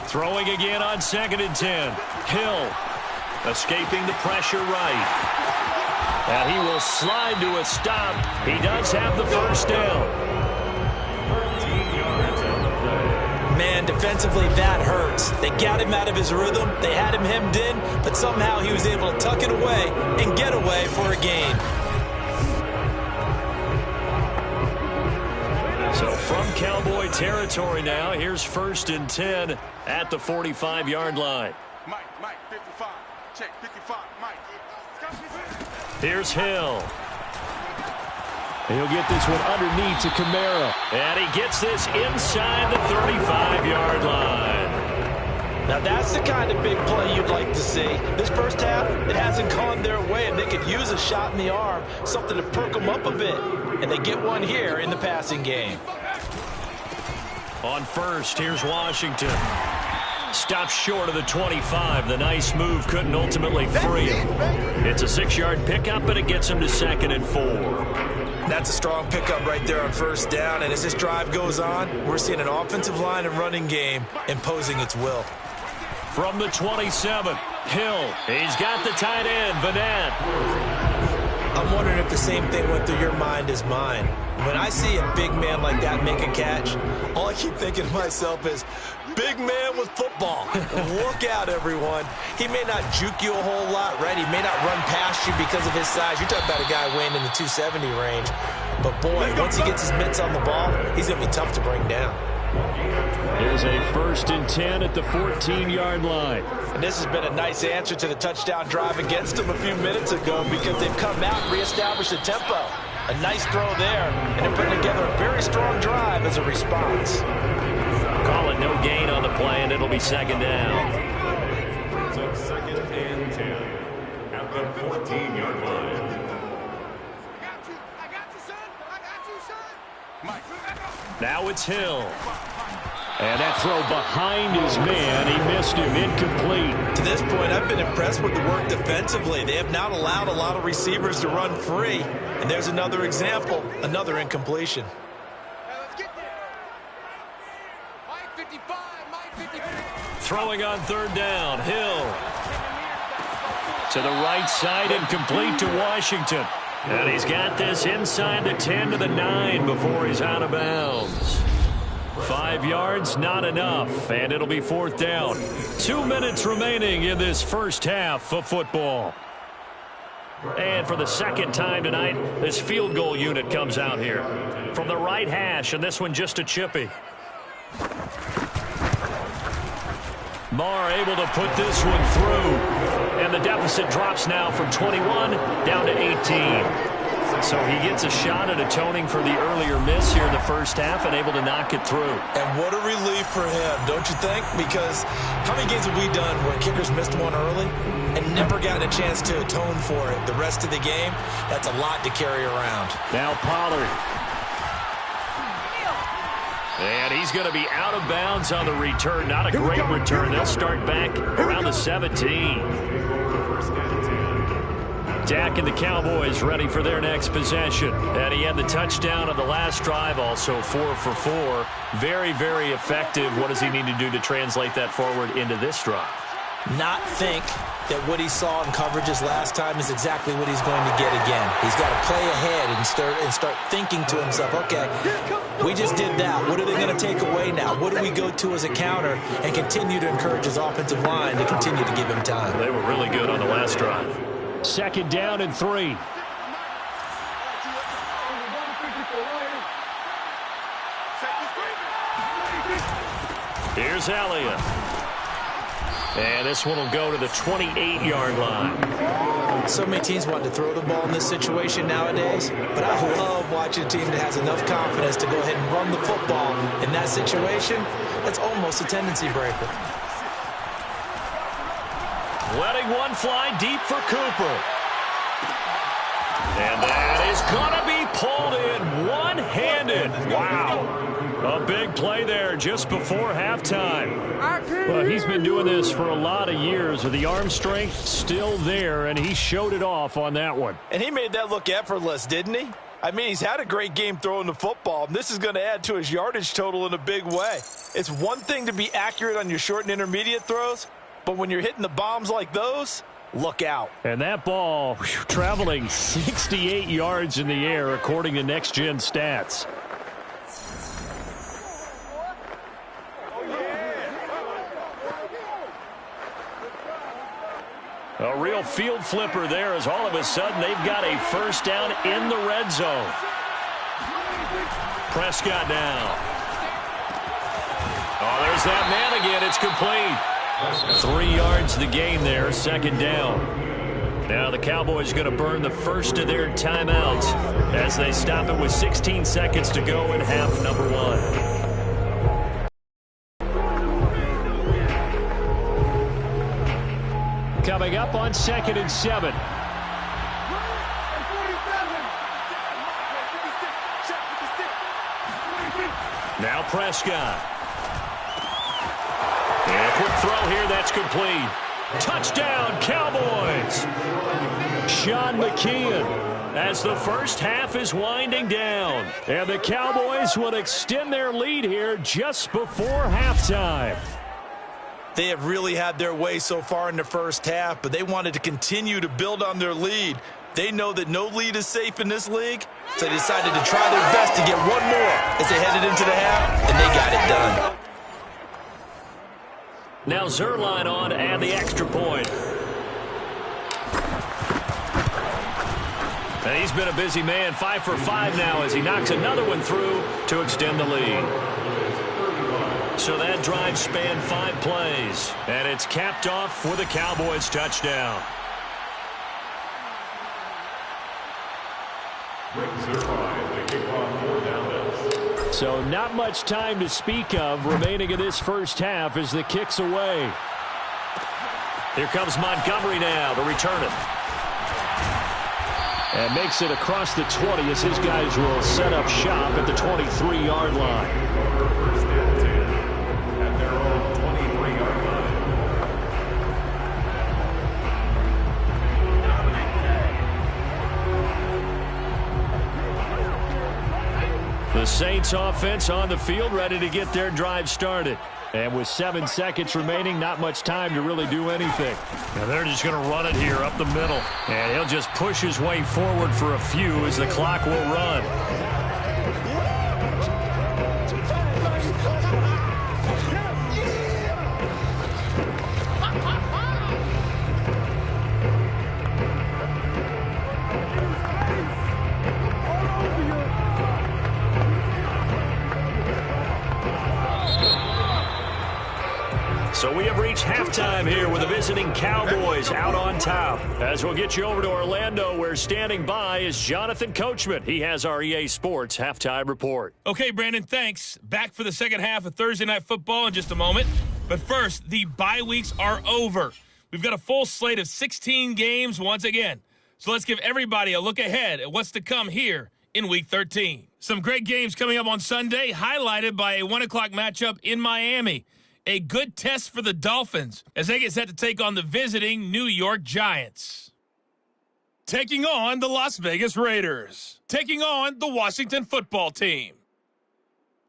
Throwing again on 2nd and 10. Hill escaping the pressure right. And he will slide to a stop. He does have the first down. 13 yards on the play. Man, defensively, that hurts. They got him out of his rhythm. They had him hemmed in, but somehow he was able to tuck it away and get away for a gain. So from Cowboy territory now, here's 1st and 10 at the 45-yard line. Mike, 55. Check, 55, Mike. Here's Hill. He'll get this one underneath to Kamara. And he gets this inside the 35-yard line. Now that's the kind of big play you'd like to see. This first half, it hasn't gone their way, and they could use a shot in the arm, something to perk them up a bit. And they get one here in the passing game. On 1st, here's Washington. Stops short of the 25. The nice move couldn't ultimately free him. It's a 6-yard pickup, and it gets him to 2nd and 4. That's a strong pickup right there on 1st down, and as this drive goes on, we're seeing an offensive line and running game imposing its will. From the 27, Hill. He's got the tight end, Vanette. I'm wondering if the same thing went through your mind as mine. When I see a big man like that make a catch, all I keep thinking to myself is, big man with football. Look out, everyone. He may not juke you a whole lot, right? He may not run past you because of his size. You're talking about a guy weighing in the 270 range. But, boy, once he gets his mitts on the ball, he's going to be tough to bring down. Here's a 1st and 10 at the 14-yard line. And this has been a nice answer to the touchdown drive against them a few minutes ago because they've come out and reestablished the tempo. A nice throw there, and they're putting together a very strong drive as a response. Call it no gain on the play, and it'll be 2nd down. So 2nd and 10 at the 14-yard line. I got you, son. Now it's Hill. And that throw behind his man. He missed him. Incomplete. To this point, I've been impressed with the work defensively. They have not allowed a lot of receivers to run free. And there's another example, another incompletion. Let's get there. Mike 55, Mike 55. Throwing on 3rd down. Hill. To the right side and complete to Washington. And he's got this inside the 10 to the 9 before he's out of bounds. 5 yards, not enough, and it'll be 4th down. 2 minutes remaining in this first half of football. And for the 2nd time tonight, this field goal unit comes out here. From the right hash, and this one just a chippy. Marr able to put this one through. And the deficit drops now from 21 down to 18. So he gets a shot at atoning for the earlier miss here in the first half and able to knock it through. And what a relief for him, don't you think? Because how many games have we done where kickers missed one early and never gotten a chance to atone for it the rest of the game? That's a lot to carry around. Now Pollard. And he's going to be out of bounds on the return. Not a great return. They'll start back around the 17. Dak and the Cowboys ready for their next possession. And he had the touchdown on the last drive, also 4 for 4. Very, very effective. What does he need to do to translate that forward into this drive? Not think that what he saw in coverages last time is exactly what he's going to get again. He's got to play ahead and start thinking to himself, okay, we just did that. What are they going to take away now? What do we go to as a counter? And continue to encourage his offensive line to continue to give him time. They were really good on the last drive. 2nd down and 3. Here's Elliott. And this one will go to the 28-yard line. So many teams want to throw the ball in this situation nowadays, but I love watching a team that has enough confidence to go ahead and run the football. In that situation, that's almost a tendency breaker. Letting one fly deep for Cooper. And that is going to be pulled in one-handed. Wow. A big play there just before halftime. Well, he's been doing this for a lot of years with the arm strength still there, and he showed it off on that one. And he made that look effortless, didn't he? I mean, he's had a great game throwing the football, and this is going to add to his yardage total in a big way. It's one thing to be accurate on your short and intermediate throws, but when you're hitting the bombs like those, look out. And that ball traveling 68 yards in the air, according to Next Gen Stats. A real field flipper there as all of a sudden they've got a first down in the red zone. Prescott now. Oh, there's that man again. It's complete. 3 yards the gain there, second down. Now the Cowboys are going to burn the first of their timeouts as they stop it with 16 seconds to go in half number 1. Coming up on 2nd and 7. Now Prescott. And a quick throw here, that's complete. Touchdown, Cowboys. Sean McKeon as the first half is winding down. And the Cowboys will extend their lead here just before halftime. They have really had their way so far in the first half, but they wanted to continue to build on their lead. They know that no lead is safe in this league, so they decided to try their best to get one more as they headed into the half, and they got it done. Now Zerline on to add the extra point. And he's been a busy man, 5 for 5 now as he knocks another one through to extend the lead. So that drive spanned 5 plays, and it's capped off with a Cowboys touchdown. So not much time to speak of remaining in this first half as the kick's away. Here comes Montgomery now to return it. And makes it across the 20 as his guys will set up shop at the 23-yard line. The Saints offense on the field ready to get their drive started. And with 7 seconds remaining, not much time to really do anything. Now they're just going to run it here up the middle. And he'll just push his way forward for a few as the clock will run. So we have reached halftime here with the visiting Cowboys out on top. As we'll get you over to Orlando, where standing by is Jonathan Coachman. He has our EA Sports halftime report. Okay, Brandon, thanks. Back for the second half of Thursday Night Football in just a moment. But first, the bye weeks are over. We've got a full slate of 16 games once again. So let's give everybody a look ahead at what's to come here in Week 13. Some great games coming up on Sunday, highlighted by a 1 o'clock matchup in Miami. A good test for the Dolphins as they get set to take on the visiting New York Giants. Taking on the Las Vegas Raiders. Taking on the Washington Football Team.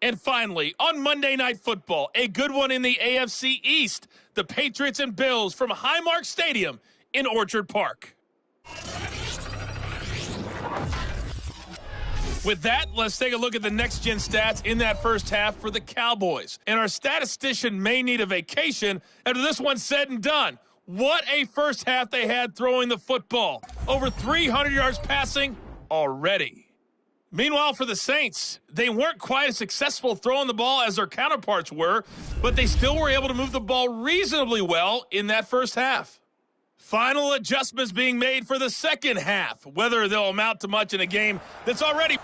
And finally, on Monday Night Football, a good one in the AFC East. The Patriots and Bills from Highmark Stadium in Orchard Park. With that, let's take a look at the next-gen stats in that first half for the Cowboys. And our statistician may need a vacation after this one's said and done. What a first half they had throwing the football. Over 300 yards passing already. Meanwhile, for the Saints, they weren't quite as successful throwing the ball as their counterparts were, but they still were able to move the ball reasonably well in that first half. Final adjustments being made for the second half, whether they'll amount to much in a game that's already...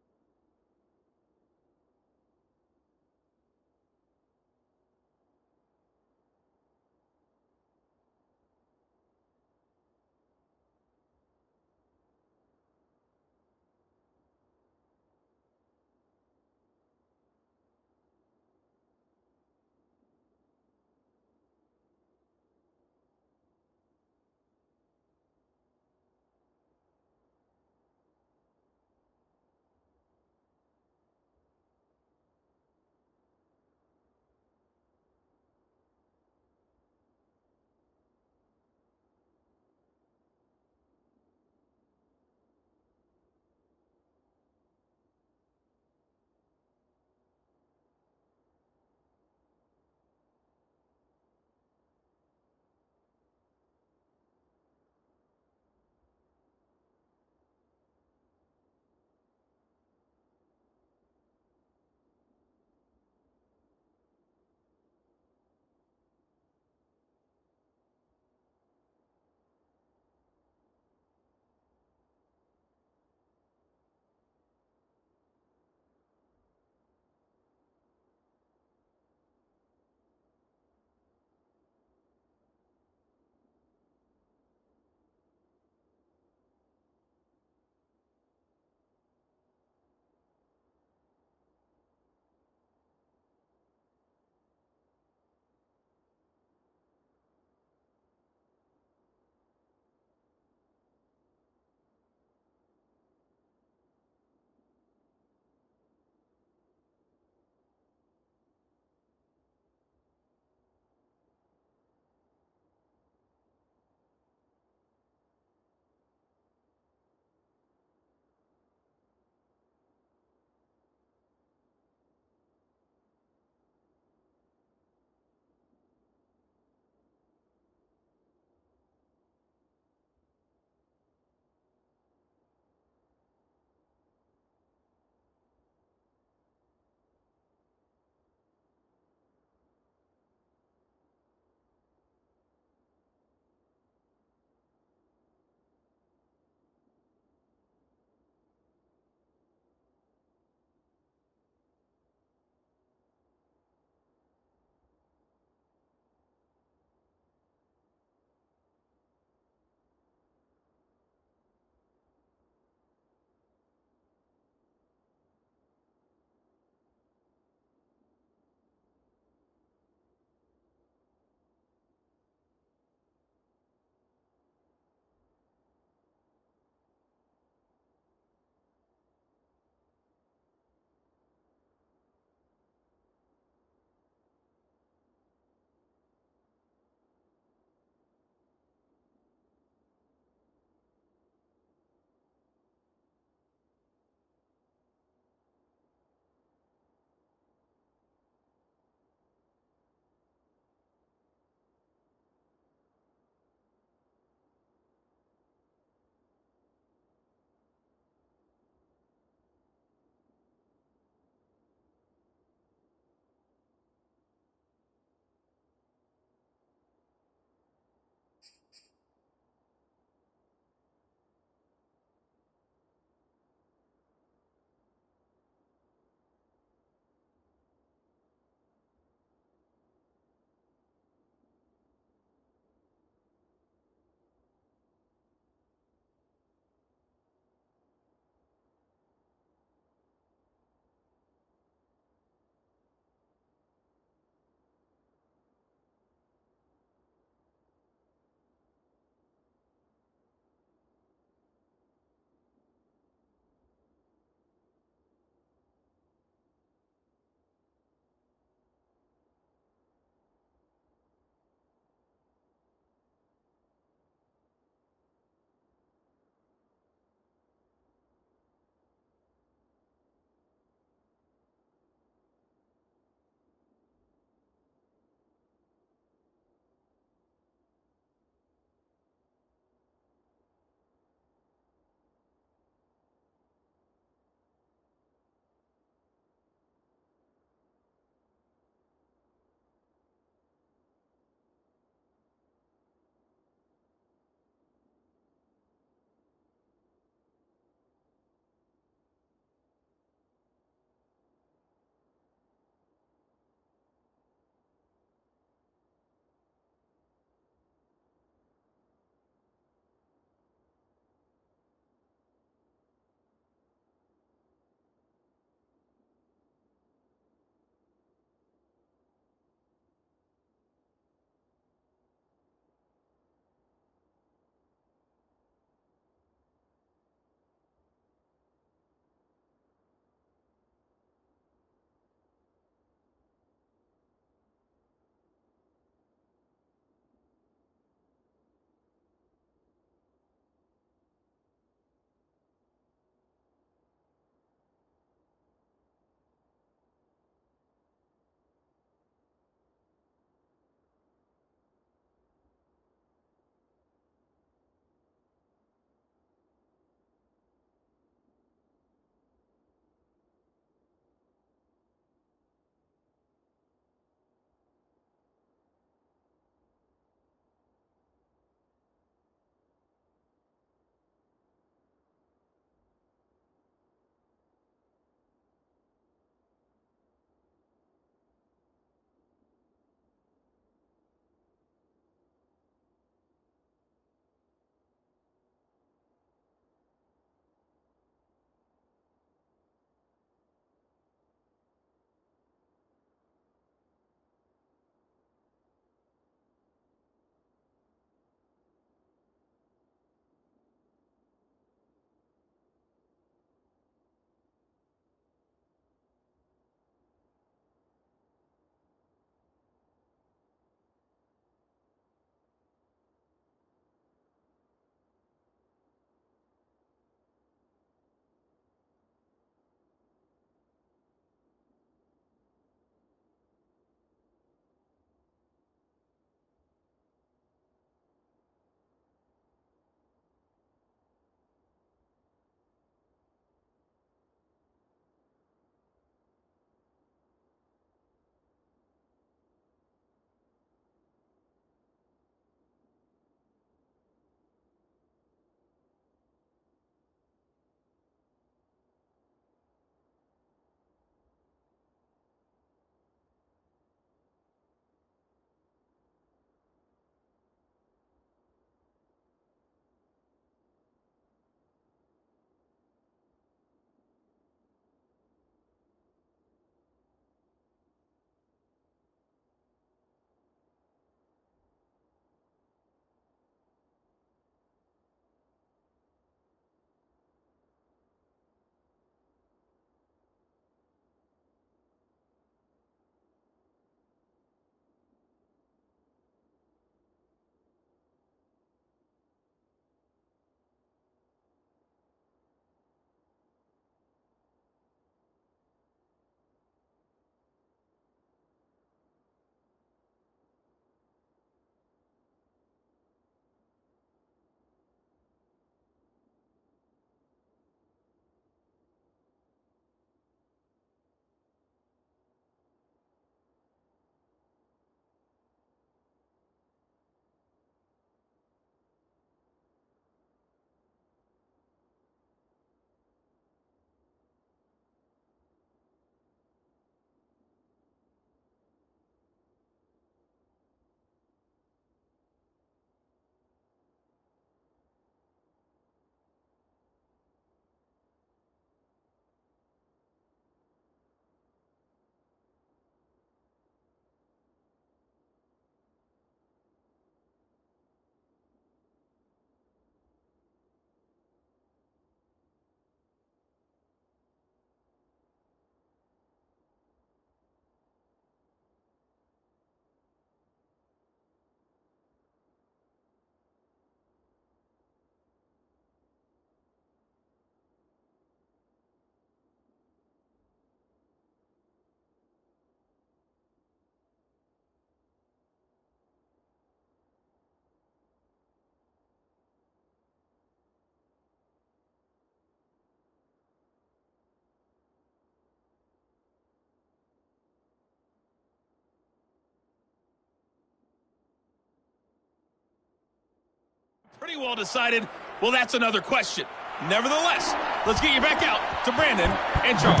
very well decided, well, that's another question. Nevertheless, let's get you back out to Brandon and Charles.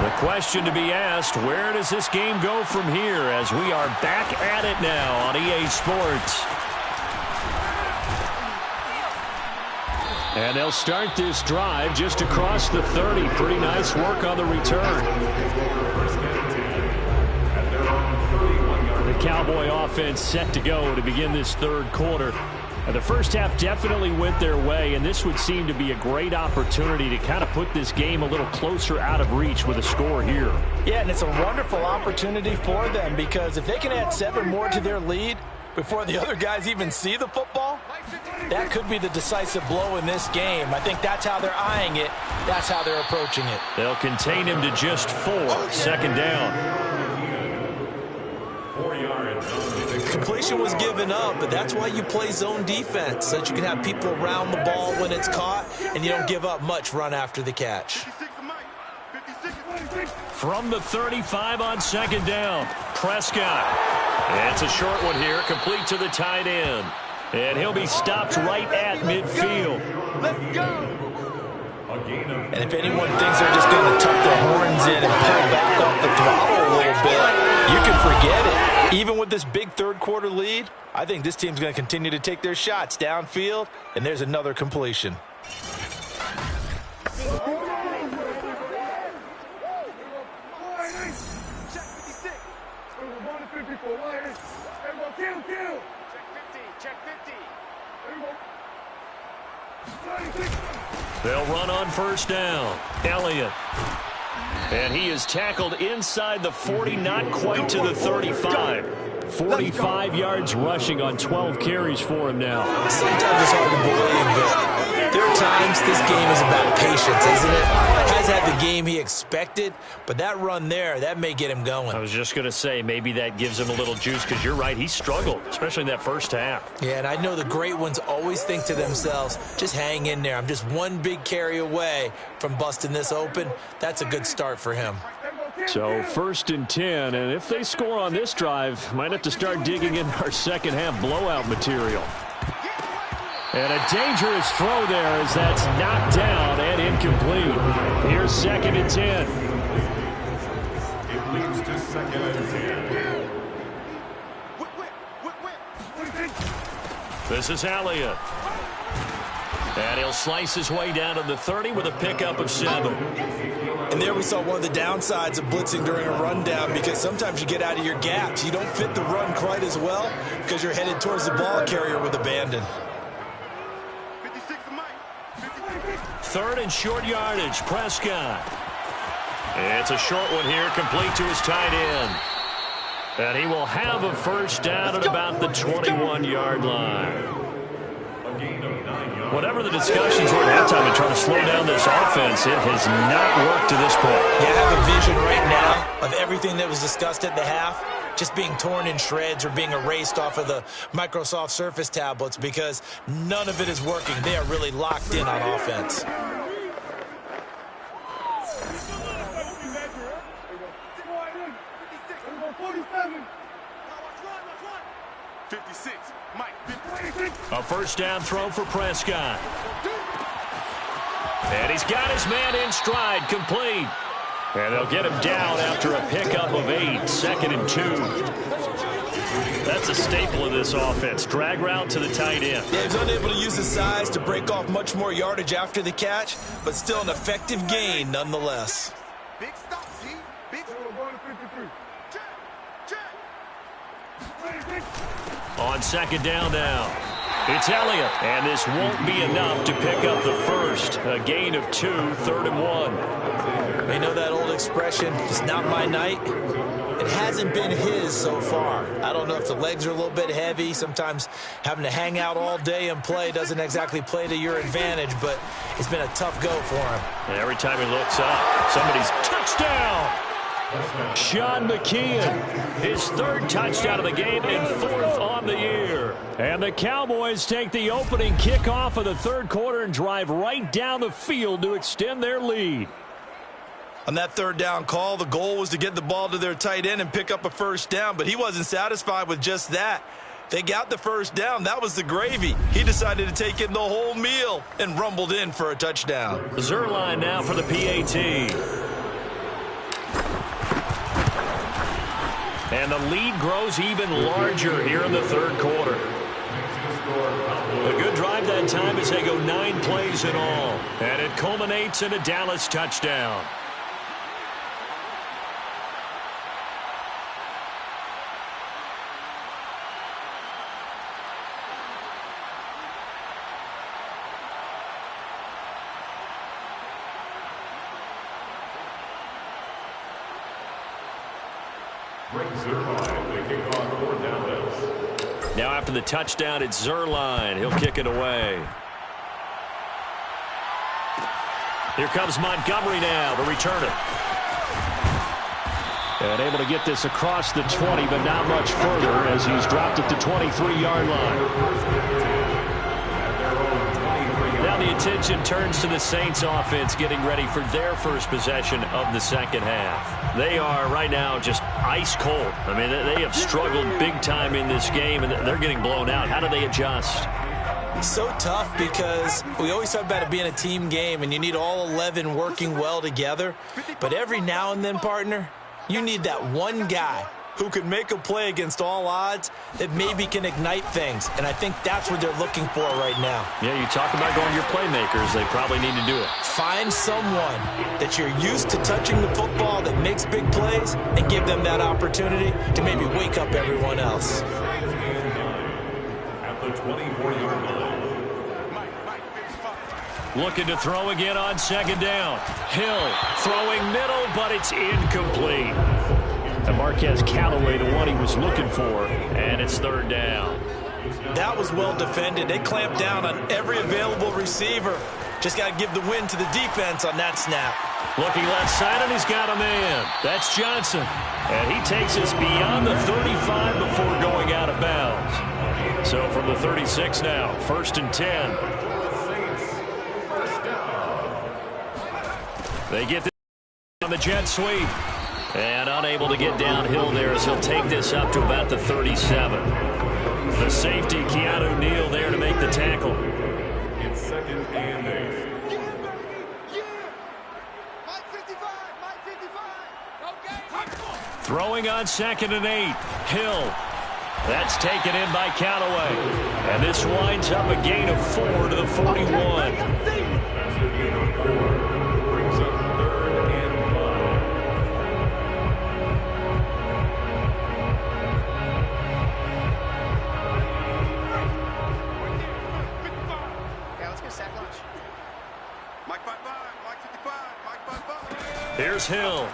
The question to be asked, where does this game go from here as we are back at it now on EA Sports? And they'll start this drive just across the 30. Pretty nice work on the return. The Cowboy offense set to go to begin this third quarter. The first half definitely went their way, and this would seem to be a great opportunity to kind of put this game a little closer out of reach with a score here. Yeah, and it's a wonderful opportunity for them because if they can add 7 more to their lead before the other guys even see the football, that could be the decisive blow in this game. I think that's how they're eyeing it. That's how they're approaching it. They'll contain him to just 4. Second down. Completion was given up, but that's why you play zone defense, so that you can have people around the ball when it's caught, and you don't give up much run after the catch. From the 35 on second down, Prescott. It's a short one here, complete to the tight end. And he'll be stopped right at midfield. Let's go. And if anyone thinks they're just going to tuck their horns in and pull back off the throttle a little bit, you can forget it. Even with this big third quarter lead, I think this team's going to continue to take their shots downfield, and there's another completion. They'll run on first down. Elliott. And he is tackled inside the 40, not quite to the 35. 45 yards rushing on 12 carries for him now. Sometimes it's hard to believe, but there are times this game is about patience, isn't it? Has had the game he expected, but that run there, that may get him going. I was just going to say, maybe that gives him a little juice, because you're right, he struggled, especially in that first half. Yeah, and I know the great ones always think to themselves, just hang in there. I'm just one big carry away from busting this open. That's a good start for him. So 1st and 10, and if they score on this drive, might have to start digging in our second half blowout material. And a dangerous throw there as that's knocked down and incomplete. Here's 2nd and 10. It leads to 2nd and 10. This is Elliott. And he'll slice his way down to the 30 with a pickup of 7. And there we saw one of the downsides of blitzing during a rundown, because sometimes you get out of your gaps. You don't fit the run quite as well because you're headed towards the ball carrier with abandon. 3rd and short yardage, Prescott. It's a short one here, complete to his tight end. And he will have a first down at about the 21-yard line. Whatever the discussions were at halftime to try to slow down this offense, it has not worked to this point. Yeah, I have a vision right now of everything that was discussed at the half just being torn in shreds or being erased off of the Microsoft Surface tablets, because none of it is working. They are really locked in on offense. A first down throw for Prescott. And he's got his man in stride, complete. And they'll get him down after a pickup of 8, 2nd and 2. That's a staple of this offense. Drag route to the tight end. Yeah, he's unable to use his size to break off much more yardage after the catch, but still an effective gain nonetheless. Big stop, G. Big stop. On 2nd down now, it's Elliott. And this won't be enough to pick up the first. A gain of 2, 3rd and 1. They know that old expression, it's not my night. It hasn't been his so far. I don't know if the legs are a little bit heavy. Sometimes having to hang out all day and play doesn't exactly play to your advantage, but it's been a tough go for him. And every time he looks up, somebody's touchdown. Sean McKeon, his 3rd touchdown of the game and 4th on the year. And the Cowboys take the opening kickoff of the third quarter and drive right down the field to extend their lead. On that 3rd down call, the goal was to get the ball to their tight end and pick up a first down, but he wasn't satisfied with just that. They got the first down. That was the gravy. He decided to take in the whole meal and rumbled in for a touchdown. Zuerlein now for the PAT. And the lead grows even larger here in the third quarter. A good drive that time as they go 9 plays in all. And it culminates in a Dallas touchdown. Now after the touchdown, it's Zuerlein. He'll kick it away. Here comes Montgomery now, the returner. And able to get this across the 20, but not much further as he's dropped it to 23-yard line. Now the attention turns to the Saints offense getting ready for their first possession of the second half. They are right now just ice cold. I mean, they have struggled big time in this game, and they're getting blown out. How do they adjust? So tough because we always talk about it being a team game, and you need all 11 working well together. But every now and then, partner, you need that one guy who can make a play against all odds that maybe can ignite things. And I think that's what they're looking for right now. Yeah, you talk about going to your playmakers. They probably need to do it. Find someone that you're used to touching the football that makes big plays and give them that opportunity to maybe wake up everyone else. At the 24-yard line. Looking to throw again on second down. Hill throwing middle, but it's incomplete. And Marquez Callaway, the one he was looking for, and it's third down. That was well defended. They clamped down on every available receiver. Just got to give the win to the defense on that snap. Looking left side, and he's got a man. That's Johnson. And he takes us beyond the 35 before going out of bounds. So from the 36 now, 1st and 10. They get this on the jet sweep. And unable to get downhill there as he'll take this up to about the 37. The safety, Keanu Neal, there to make the tackle. It's 2nd and 8. Throwing on 2nd and 8. Hill. That's taken in by Callaway. And this winds up a gain of 4 to the 41. That's a gain of 4. Brings up 3rd and 5. Here's Hill.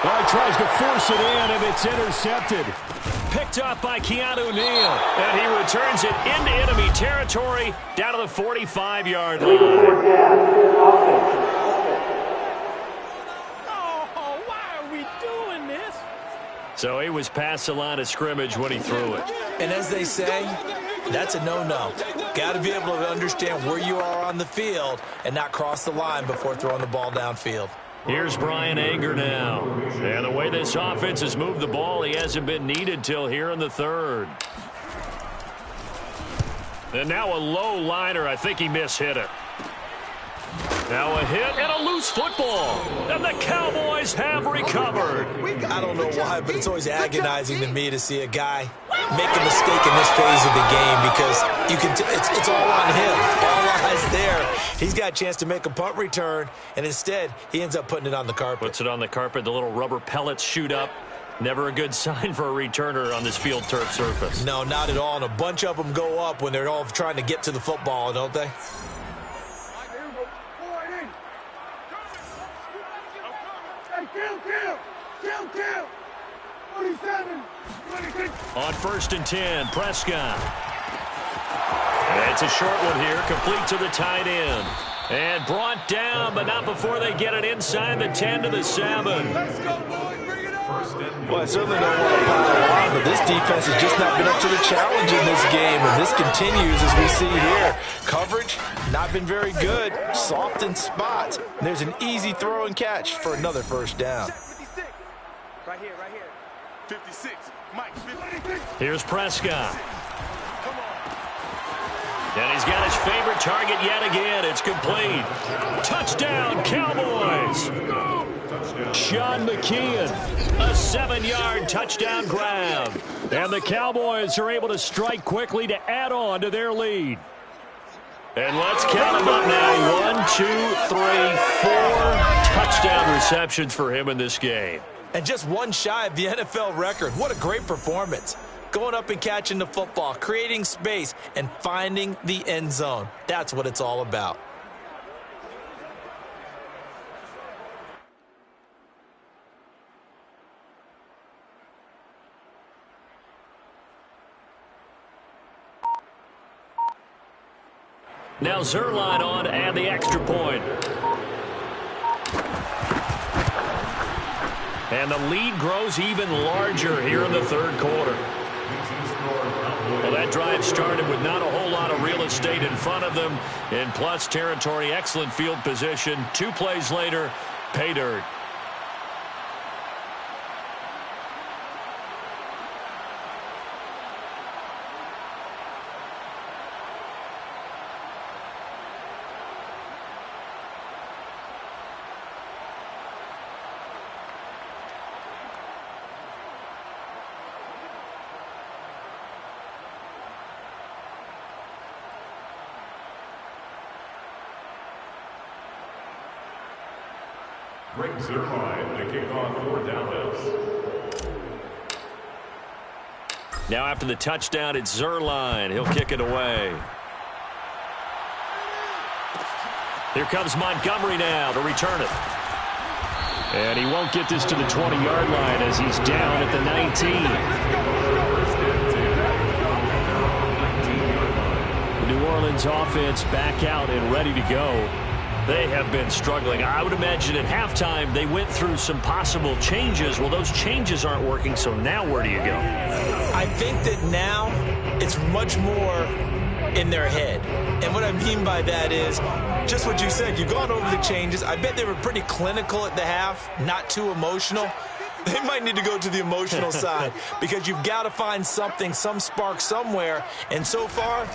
Well, he tries to force it in, and it's intercepted. Picked up by Keanu Neal. And he returns it into enemy territory down to the 45-yard line. Oh, why are we doing this? So he was past the line of scrimmage when he threw it. And as they say, that's a no-no. Got to be able to understand where you are on the field and not cross the line before throwing the ball downfield. Here's Brian Anger now. And the way this offense has moved the ball, he hasn't been needed till here in the third. And now a low liner. I think he mishit it. Now a hit and a loose football. And the Cowboys have recovered. I don't know why, but it's always agonizing to me to see a guy make a mistake in this phase of the game because you can. It's all on him. All eyes there. He's got a chance to make a punt return, and instead he ends up putting it on the carpet. Puts it on the carpet. The little rubber pellets shoot up. Never a good sign for a returner on this field turf surface. No, not at all. And a bunch of them go up when they're all trying to get to the football, don't they? On 1st and 10, Prescott. It's a short one here, complete to the tight end. And brought down, but not before they get it inside the 10 to the 7. Let's go, boys. Bring it up. Well, I certainly don't want to pile on, but this defense has just not been up to the challenge in this game, and this continues as we see here. Coverage, not been very good. Soft in spots. There's an easy throw and catch for another first down. 56. Right here, right here. 56. Here's Prescott. And he's got his favorite target yet again. It's complete. Touchdown, Cowboys. Sean McKeon, a 7-yard touchdown grab. And the Cowboys are able to strike quickly to add on to their lead. And let's count them up now. 1, 2, 3, 4 touchdown receptions for him in this game. And just one shy of the NFL record. What a great performance. Going up and catching the football, creating space, and finding the end zone. That's what it's all about. Now Zerline on and the extra point. And the lead grows even larger here in the third quarter. Well, that drive started with not a whole lot of real estate in front of them. In plus territory, excellent field position. 2 plays later, pay dirt. Brings Zerline to kick off for Dallas. Now after the touchdown, it's Zerline. He'll kick it away. Here comes Montgomery now to return it. And he won't get this to the 20-yard line as he's down at the 19. The New Orleans offense back out and ready to go. They have been struggling. I would imagine at halftime they went through some possible changes. Well, those changes aren't working, so now where do you go? I think that now it's much more in their head. And what I mean by that is just what you said. You've gone over the changes. I bet they were pretty clinical at the half, not too emotional. They might need to go to the emotional side because you've got to find something, some spark somewhere. And so far,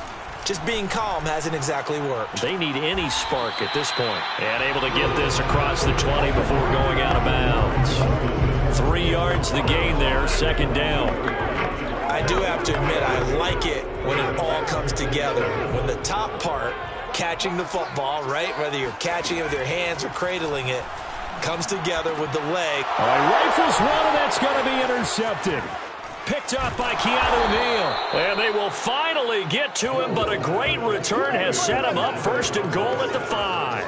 just being calm hasn't exactly worked. They need any spark at this point. And able to get this across the 20 before going out of bounds. 3 yards the gain there, second down. I do have to admit, I like it when it all comes together. When the top part, catching the football, right, whether you're catching it with your hands or cradling it, comes together with the leg. All right, rifles one, and that's going to be intercepted. Picked up by Keanu Neal. And they will finally get to him, but a great return has set him up first and goal at the 5.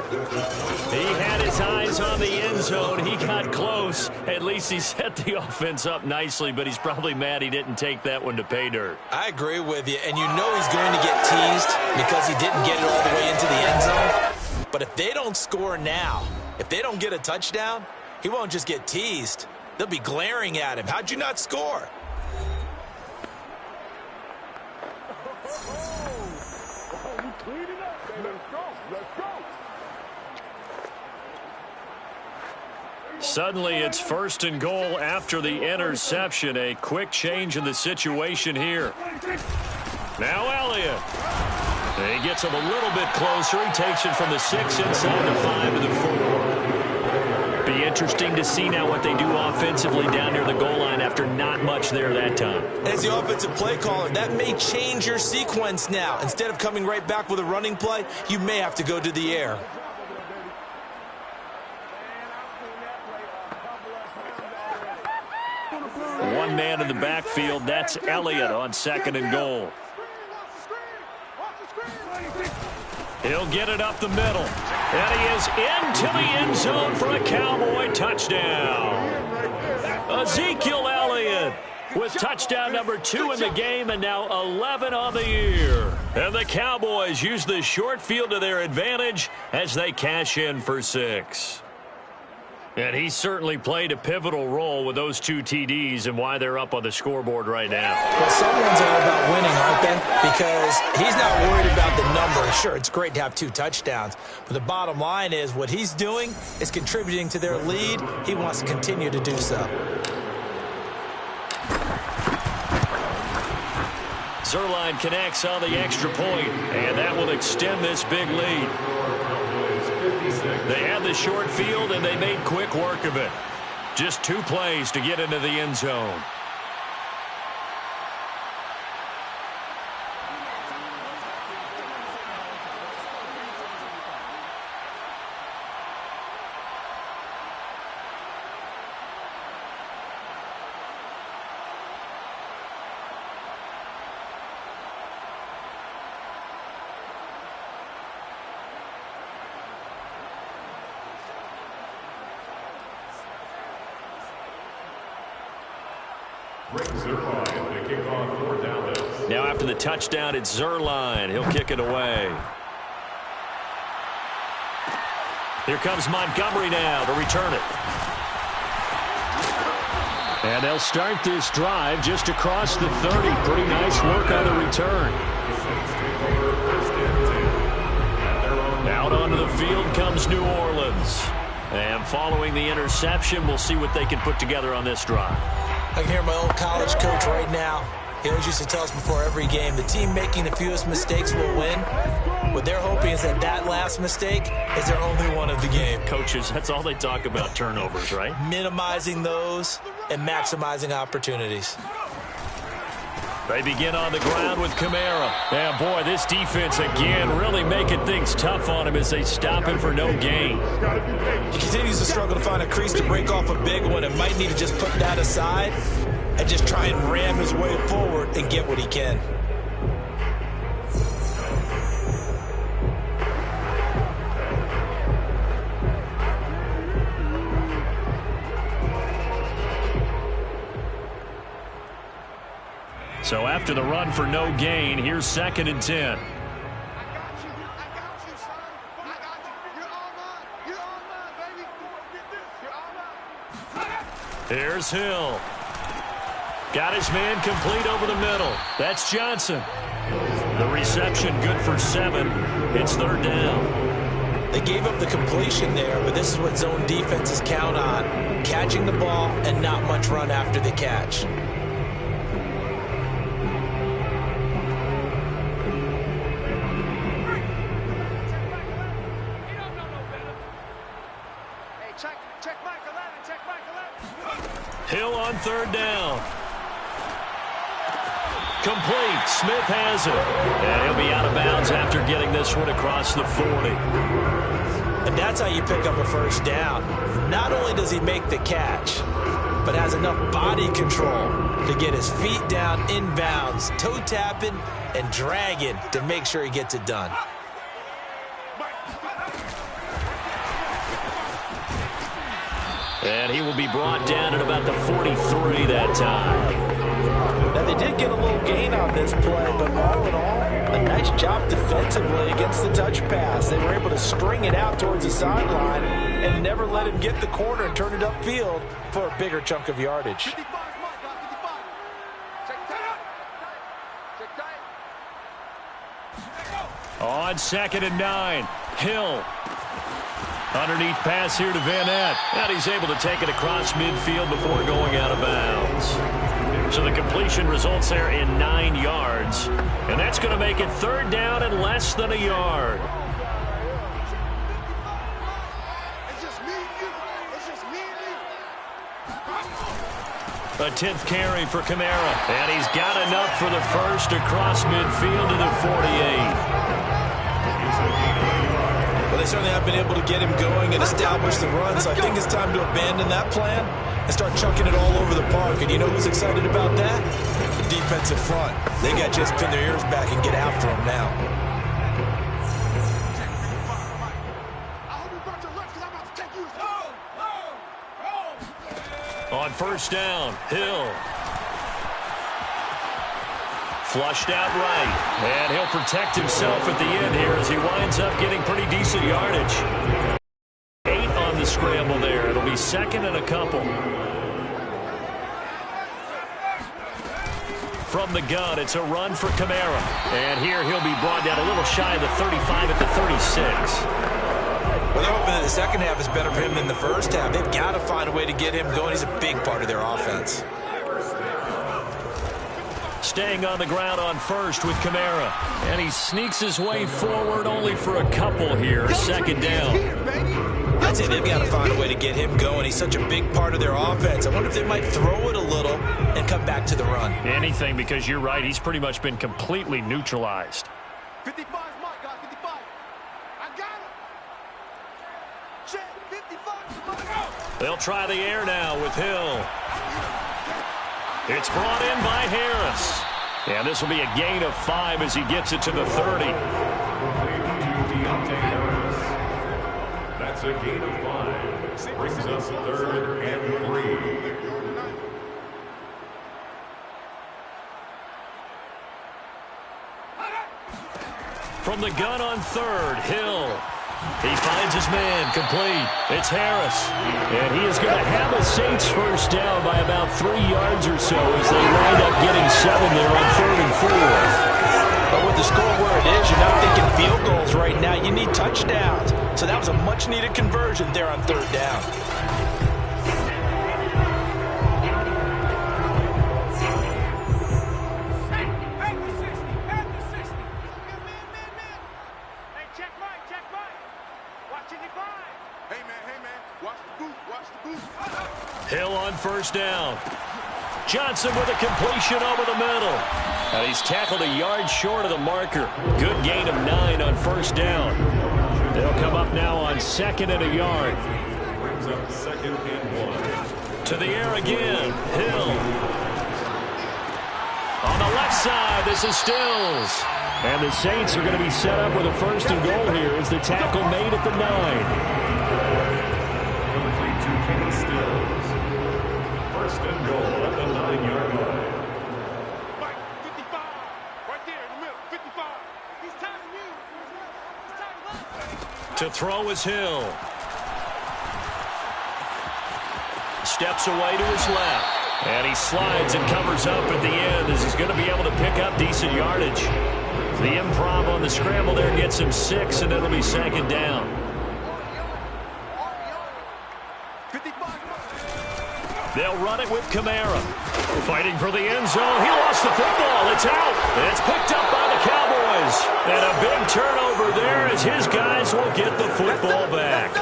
He had his eyes on the end zone. He got close. At least he set the offense up nicely, but he's probably mad he didn't take that one to pay dirt. I agree with you, and you know he's going to get teased because he didn't get it all the way into the end zone. But if they don't score now, if they don't get a touchdown, he won't just get teased. They'll be glaring at him. How'd you not score? Suddenly it's first and goal after the interception. A quick change in the situation here. Now Elliott. He gets him a little bit closer. He takes it from the 6 inside the 5 to the 4. Be interesting to see now what they do offensively down near the goal line after not much there that time. As the offensive play caller, that may change your sequence now. Instead of coming right back with a running play, you may have to go to the air. One man in the backfield. That's Elliott on second and goal. He'll get it up the middle. And he is into the end zone for a Cowboy touchdown. Ezekiel Elliott with touchdown number 2 in the game and now 11 on the year. And the Cowboys use the short field to their advantage as they cash in for 6. And he certainly played a pivotal role with those 2 TDs and why they're up on the scoreboard right now. Well, someone's all about winning, aren't they? Because he's not worried about the number. Sure, it's great to have 2 touchdowns. But the bottom line is what he's doing is contributing to their lead. He wants to continue to do so. Zerline connects on the extra point, and that will extend this big lead. They had the short field, and they made quick work of it. Just 2 plays to get into the end zone. Now after the touchdown, it's Zerline. He'll kick it away. Here comes Montgomery now to return it. And they'll start this drive just across the 30. Pretty nice work on the return. Out onto the field comes New Orleans. And following the interception, we'll see what they can put together on this drive. I can hear my old college coach right now. He always used to tell us before every game, the team making the fewest mistakes will win. What they're hoping is that that last mistake is their only one of the game. Coaches, that's all they talk about, turnovers, right? Minimizing those and maximizing opportunities. They begin on the ground with Kamara. Yeah, boy, this defense again really making things tough on him as they stop him for no gain. He continues to struggle to find a crease to break off a big one and might need to just put that aside and just try and ram his way forward and get what he can. So after the run for no gain, here's 2nd and 10. Here's Hill. Got his man complete over the middle. That's Johnson. The reception good for 7. It's 3rd down. They gave up the completion there, but this is what zone defenses count on. Catching the ball and not much run after the catch. Hill on 3rd down. Complete. Smith has it. And he'll be out of bounds after getting this one across the 40. And that's how you pick up a 1st down. Not only does he make the catch, but has enough body control to get his feet down inbounds, toe tapping and dragging to make sure he gets it done. And he will be brought down at about the 43 that time. Now, they did get a little gain on this play, but all in all, a nice job defensively against the touch pass. They were able to string it out towards the sideline and never let him get the corner and turn it upfield for a bigger chunk of yardage. On 2nd and 9, Hill. Underneath pass here to Van Ness. And he's able to take it across midfield before going out of bounds. So the completion results there in 9 yards. And that's going to make it 3rd down and less than a yard. A 10th carry for Kamara. And he's got enough for the first across midfield to the 48. Well, they certainly have been able to get him going and establish the run, so I think it's time to abandon that plan and start chunking it all over the park. And you know who's excited about that? The defensive front. They got to just pin their ears back and get after him now. On 1st down, Hill. Flushed out right, and he'll protect himself at the end here as he winds up getting pretty decent yardage. 8 on the scramble there. It'll be 2nd and a couple. From the gun, it's a run for Kamara. And here he'll be brought down a little shy of the 35 at the 36. Well, they're hoping that the second half is better for him than the first half. They've got to find a way to get him going. He's a big part of their offense. staying on the ground on first with Kamara. And he sneaks his way forward only for a couple here. Second down. I'd say they've got to find a way to get him going. He's such a big part of their offense. I wonder if they might throw it a little and come back to the run. Anything, because you're right. He's pretty much been completely neutralized. 55 Mike, guys, 55. I got him. Check, 55. They'll try the air now with Hill. It's brought in by Harris. And this will be a gain of 5 as he gets it to the 30. That's a gain of 5. Brings us 3rd and 3. From the gun on 3rd, Hill. He finds his man, complete. It's Harris. And he is going to have a Saints first down by about 3 yards or so as they wind up getting 7 there on 3rd and 4. But with the score where it is, you're not thinking field goals right now. You need touchdowns. So that was a much-needed conversion there on 3rd down. Hill on first down. Johnson with a completion over the middle. And he's tackled a yard short of the marker. Good gain of 9 on first down. They'll come up now on 2nd and a yard. Brings up 2nd and 1. To the air again. Hill. On the left side, this is Stills. And the Saints are going to be set up with a 1st and goal here as the tackle made at the 9. Complete to Kenny Stills. 1st and goal at the 9-yard line. Mike, 55. Right there in the middle, 55. He's tagging you. He's tagging us. To throw is Hill. Steps away to his left. And he slides and covers up at the end as he's going to be able to pick up decent yardage. The improv on the scramble there gets him 6, and it'll be 2nd down. 55. They'll run it with Kamara. Fighting for the end zone. He lost the football. It's out. And it's picked up by the Cowboys. And a big turnover there as his guys will get the football back.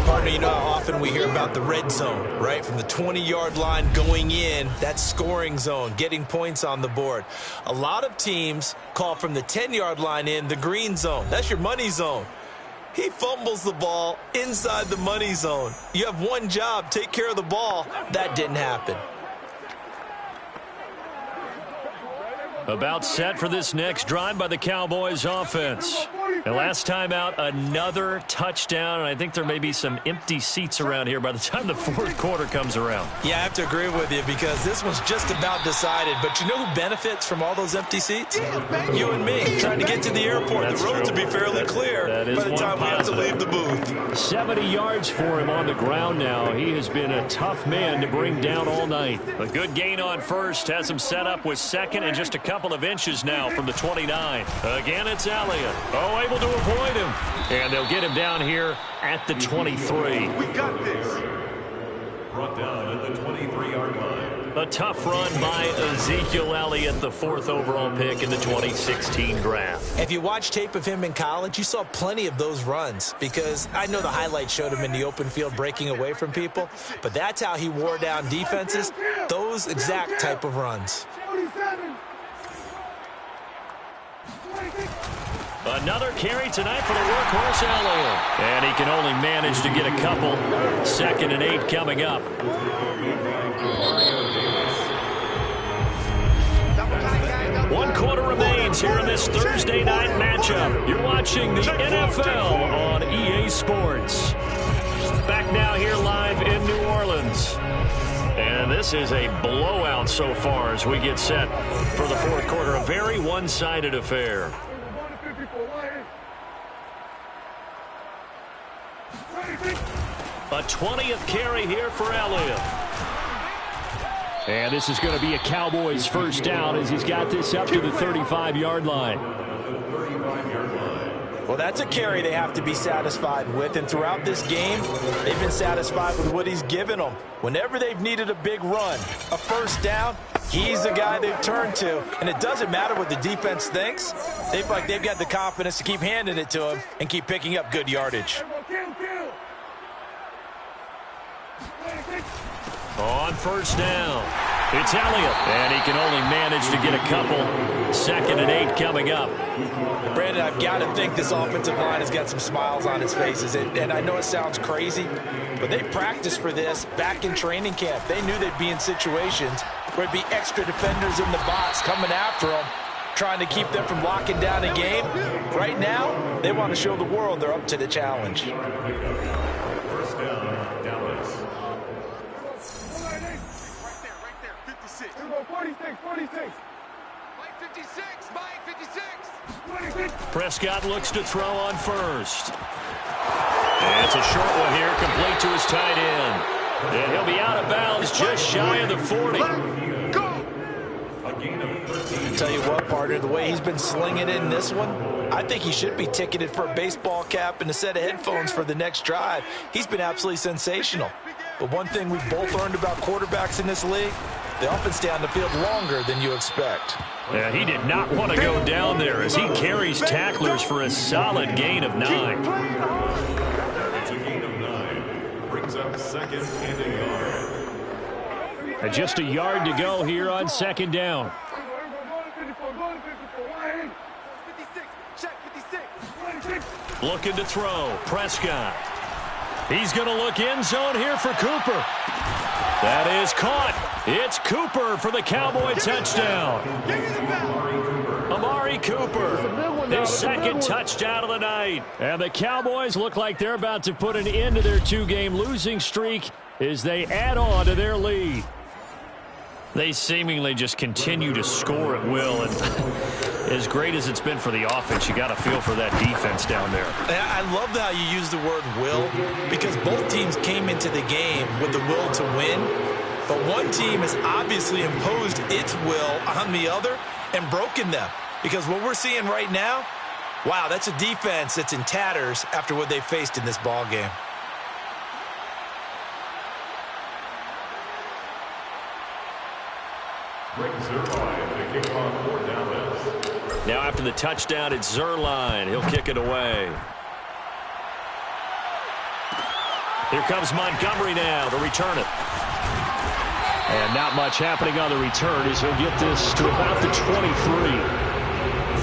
Partner, you know how often we hear about the red zone, right? From the 20-yard line going in, that scoring zone, getting points on the board. A lot of teams call from the 10-yard line in the green zone. That's your money zone. He fumbles the ball inside the money zone. You have one job, take care of the ball. That didn't happen. About set for this next drive by the Cowboys offense. And last time out, another touchdown, and I think there may be some empty seats around here by the time the 4th quarter comes around. Yeah, I have to agree with you because this one's just about decided. But you know who benefits from all those empty seats? You and me, trying to get to the airport. That's the road true. to be fairly clear that by the time we have to leave the booth. 70 yards for him on the ground now. He has been a tough man to bring down all night. A good gain on first has him set up with 2nd and just a couple of inches now from the 29. Again, it's Elliott. Oh, able to avoid him. And they'll get him down here at the 23. We got this. Brought down at the 23-yard line. A tough run by Ezekiel Elliott, the 4th overall pick in the 2016 draft. If you watch tape of him in college, you saw plenty of those runs because I know the highlights showed him in the open field breaking away from people, but that's how he wore down defenses, those exact type of runs. Another carry tonight for the workhorse Elliott. And he can only manage to get a couple. 2nd and 8 coming up. 1 quarter remains here in this Thursday night matchup. You're watching the NFL on EA Sports. Back now here live in New Orleans. And this is a blowout so far as we get set for the 4th quarter. A very one-sided affair. A 20th carry here for Elliott. And this is going to be a Cowboys first down as he's got this up to the 35-yard line. Well, that's a carry they have to be satisfied with, and throughout this game, they've been satisfied with what he's given them. Whenever they've needed a big run, a first down, he's the guy they've turned to. And it doesn't matter what the defense thinks. They've got the confidence to keep handing it to him and keep picking up good yardage. On first down, it's Elliott, and he can only manage to get a couple. 2nd and 8 coming up. Brandon, I've got to think this offensive line has got some smiles on its faces, and I know it sounds crazy, but they practiced for this back in training camp. They knew they'd be in situations where it'd be extra defenders in the box coming after them, trying to keep them from locking down a game. Right now, they want to show the world they're up to the challenge. First down, Dallas. Right there, 56. 46. Mike 56, Mike 56. Prescott looks to throw on first. And it's a short one here, complete to his tight end. And he'll be out of bounds just shy of the 40. A gain of 13. Tell you what, partner, the way he's been slinging it in this one, I think he should be ticketed for a baseball cap and a set of headphones for the next drive. He's been absolutely sensational. But one thing we've both learned about quarterbacks in this league, they often stay on the field longer than you expect. Yeah, he did not want to go down there as he carries tacklers for a solid gain of 9. It's a gain of 9. Brings up 2nd and a yard. And just a yard to go here on 2nd down. 56. Check 56. Looking to throw. Prescott. He's going to look end zone here for Cooper. That is caught. It's Cooper for the Cowboy touchdown. Amari Cooper, his 2nd touchdown of the night. And the Cowboys look like they're about to put an end to their 2-game losing streak as they add on to their lead. They seemingly just continue to score at will, and as great as it's been for the offense, you got to feel for that defense down there. I love how you use the word will, because both teams came into the game with the will to win, but one team has obviously imposed its will on the other and broken them. Because what we're seeing right now, wow, that's a defense that's in tatters after what they faced in this ball game. Brings Zerline to kick off for Dallas. Now after the touchdown, it's Zerline. He'll kick it away. Here comes Montgomery now to return it. And not much happening on the return as he'll get this to about the 23.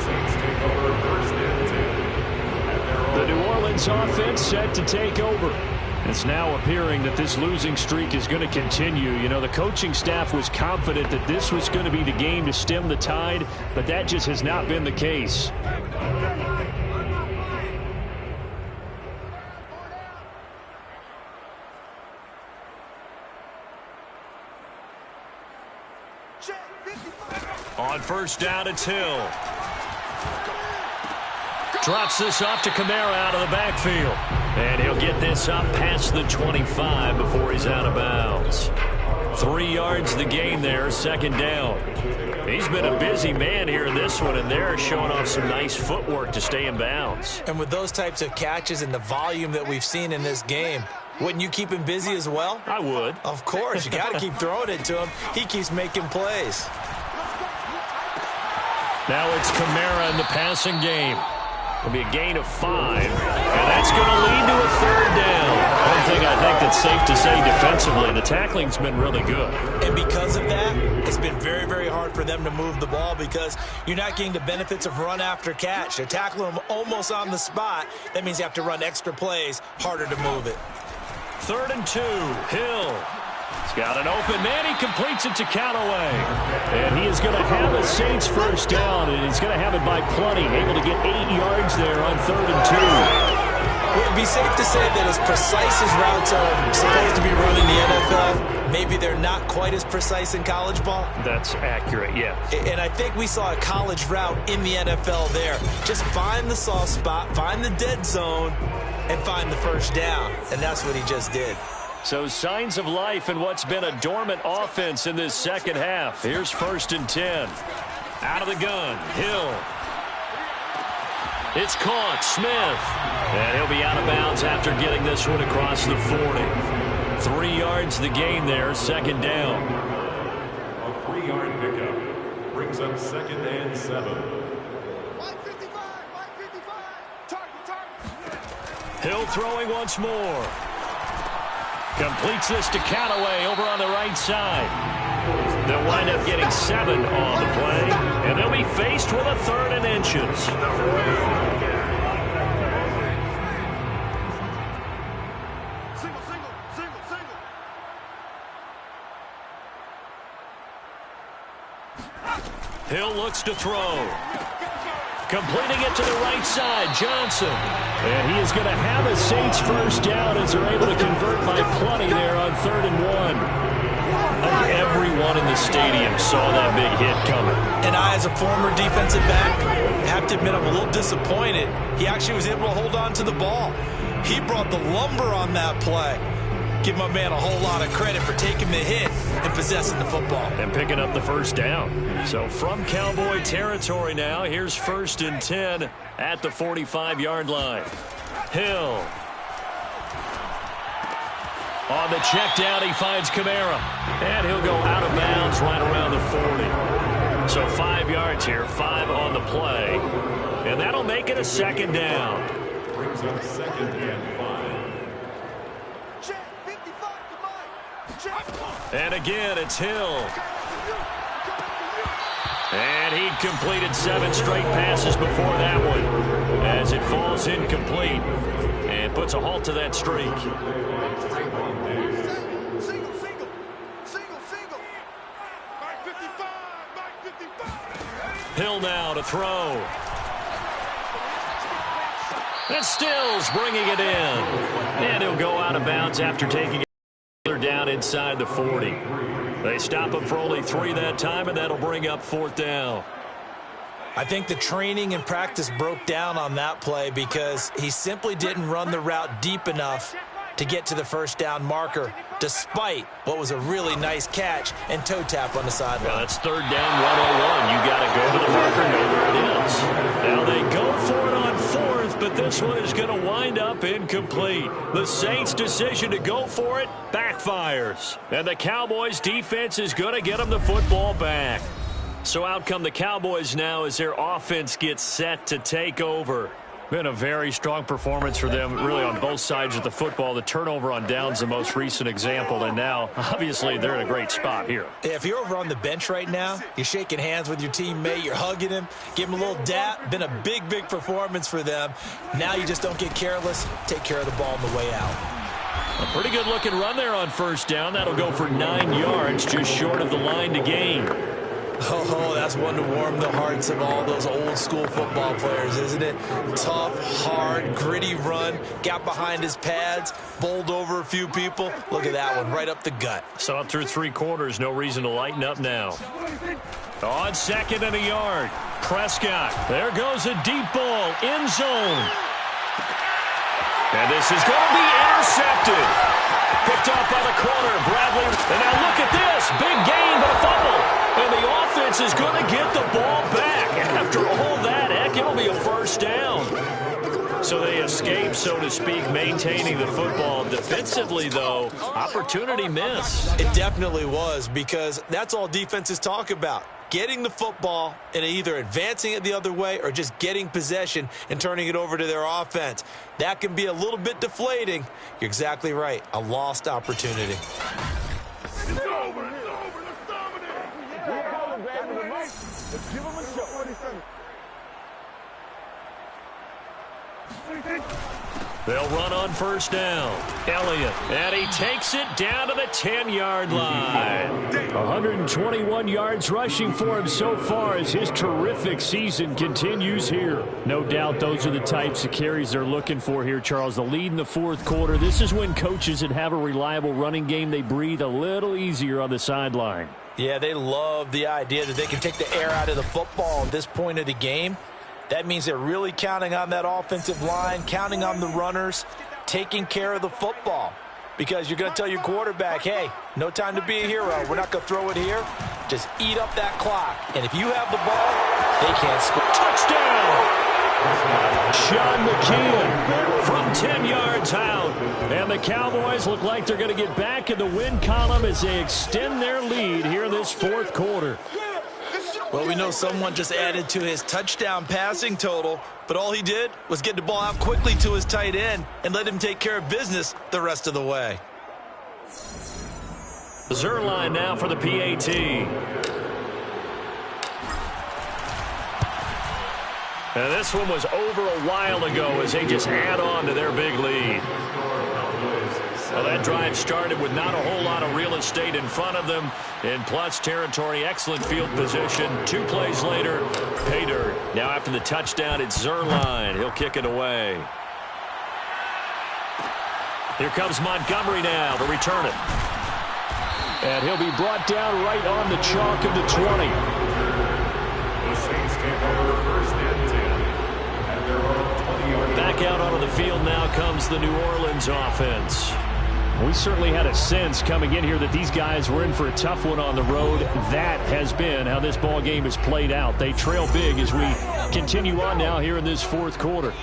Saints take over 1st and 10. The New Orleans offense set to take over. It's now appearing that this losing streak is going to continue. You know, the coaching staff was confident that this was going to be the game to stem the tide, but that just has not been the case. On first down, it's Hill. Drops this off to Kamara out of the backfield. And he'll get this up past the 25 before he's out of bounds. 3 yards the gain there, 2nd down. He's been a busy man here in this one, and they're showing off some nice footwork to stay in bounds. And with those types of catches and the volume that we've seen in this game, wouldn't you keep him busy as well? I would. Of course. You got to keep throwing it to him. He keeps making plays. Now it's Kamara in the passing game. It'll be a gain of 5, and that's going to lead to a 3rd down. One thing I think that's safe to say defensively, the tackling's been really good. And because of that, it's been very, very hard for them to move the ball because you're not getting the benefits of run after catch. They're tackling them almost on the spot. That means you have to run extra plays, harder to move it. 3rd and 2, Hill. He's got an open man. He completes it to Callaway. And he is going to have a Saints first down, and he's going to have it by plenty. Able to get 8 yards there on 3rd and 2. Would it be safe to say that as precise as routes are supposed to be run in the NFL, maybe they're not quite as precise in college ball? That's accurate, yeah. And I think we saw a college route in the NFL there. Just find the soft spot, find the dead zone, and find the first down. And that's what he just did. So signs of life in what's been a dormant offense in this 2nd half. Here's 1st and 10. Out of the gun, Hill. It's caught. Smith. And he'll be out of bounds after getting this one across the 40. 3 yards the gain there, second down. A 3-yard pickup brings up 2nd and 7. Hill throwing once more. Completes this to Callaway over on the right side. They'll wind up getting 7 on the play, and they'll be faced with a 3rd and inches. Hill looks to throw. Completing it to the right side, Johnson. And he is going to have a Saints first down as they're able to convert by plenty there on 3rd and 1. I think everyone in the stadium saw that big hit coming. And I, as a former defensive back, have to admit I'm a little disappointed. He actually was able to hold on to the ball. He brought the lumber on that play. Give my man a whole lot of credit for taking the hit and possessing the football. And picking up the first down. So from Cowboy territory now, here's 1st and 10 at the 45-yard line. Hill. On the check down, he finds Kamara. And he'll go out of bounds right around the 40. So 5 yards here, 5 on the play. And that'll make it a 2nd down. Brings up 2nd and 5. And again, it's Hill. And he'd completed 7 straight passes before that one, as it falls incomplete and puts a halt to that streak. Hill now to throw. And Stills bringing it in. And he'll go out of bounds after taking it down inside the 40. They stop him for only 3 that time, and that'll bring up 4th down. I think the training and practice broke down on that play because he simply didn't run the route deep enough to get to the first down marker, despite what was a really nice catch and toe tap on the sideline. Well, that's 3rd down 101. You got to go to the marker, know where it is. Now they go for it on 4th, but this one is going to wind up incomplete. The Saints' decision to go for it backfires. And the Cowboys' defense is going to get them the football back. So out come the Cowboys now as their offense gets set to take over. Been a very strong performance for them, really, on both sides of the football. The turnover on downs, the most recent example, and now, obviously, they're in a great spot here. If you're over on the bench right now, you're shaking hands with your teammate, you're hugging him, give him a little dap. Been a big, big performance for them. Now you just don't get careless. Take care of the ball on the way out. A pretty good-looking run there on first down. That'll go for 9 yards, just short of the line to gain. Oh, that's one to warm the hearts of all those old-school football players, isn't it? Tough, hard, gritty run, got behind his pads, bowled over a few people. Look at that one, right up the gut. Saw it through 3 quarters, no reason to lighten up now. On 2nd and a yard, Prescott. There goes a deep ball, end zone. And this is going to be intercepted. Picked off by the corner, Bradley. And now look at this, big gain, but a fumble. And the offense is going to get the ball back. After all that, heck, it'll be a first down. So they escape, so to speak, maintaining the football. Defensively, though, opportunity miss. It definitely was, because that's all defenses talk about. Getting the football and either advancing it the other way or just getting possession and turning it over to their offense. That can be a little bit deflating. You're exactly right. A lost opportunity. It's over. Let's dominate. Let's give him a show. They'll run on first down. Elliott, and he takes it down to the 10-yard line. 121 yards rushing for him so far as his terrific season continues here. No doubt those are the types of carries they're looking for here, Charles. The lead in the 4th quarter. This is when coaches that have a reliable running game, they breathe a little easier on the sideline. Yeah, they love the idea that they can take the air out of the football at this point of the game. That means they're really counting on that offensive line, counting on the runners, taking care of the football. Because you're going to tell your quarterback, hey, no time to be a hero. We're not going to throw it here. Just eat up that clock. And if you have the ball, they can't score. Touchdown! Sean McKeon from 10 yards out. And the Cowboys look like they're going to get back in the win column as they extend their lead here in this fourth quarter. Well, we know someone just added to his touchdown passing total, but all he did was get the ball out quickly to his tight end and let him take care of business the rest of the way. Zerline now for the PAT. And this one was over a while ago as they just add on to their big lead. Well, that drive started with not a whole lot of real estate in front of them. In plus territory, excellent field position. 2 plays later, pay dirt. Now after the touchdown, it's Zerline. He'll kick it away. Here comes Montgomery now to return it. And he'll be brought down right on the chalk of the 20. The Saints take over first and 10. At their own 20-yard. Back out onto the field now comes the New Orleans offense. We certainly had a sense coming in here that these guys were in for a tough one on the road. That has been how this ball game has played out. They trail big as we continue on now here in this fourth quarter.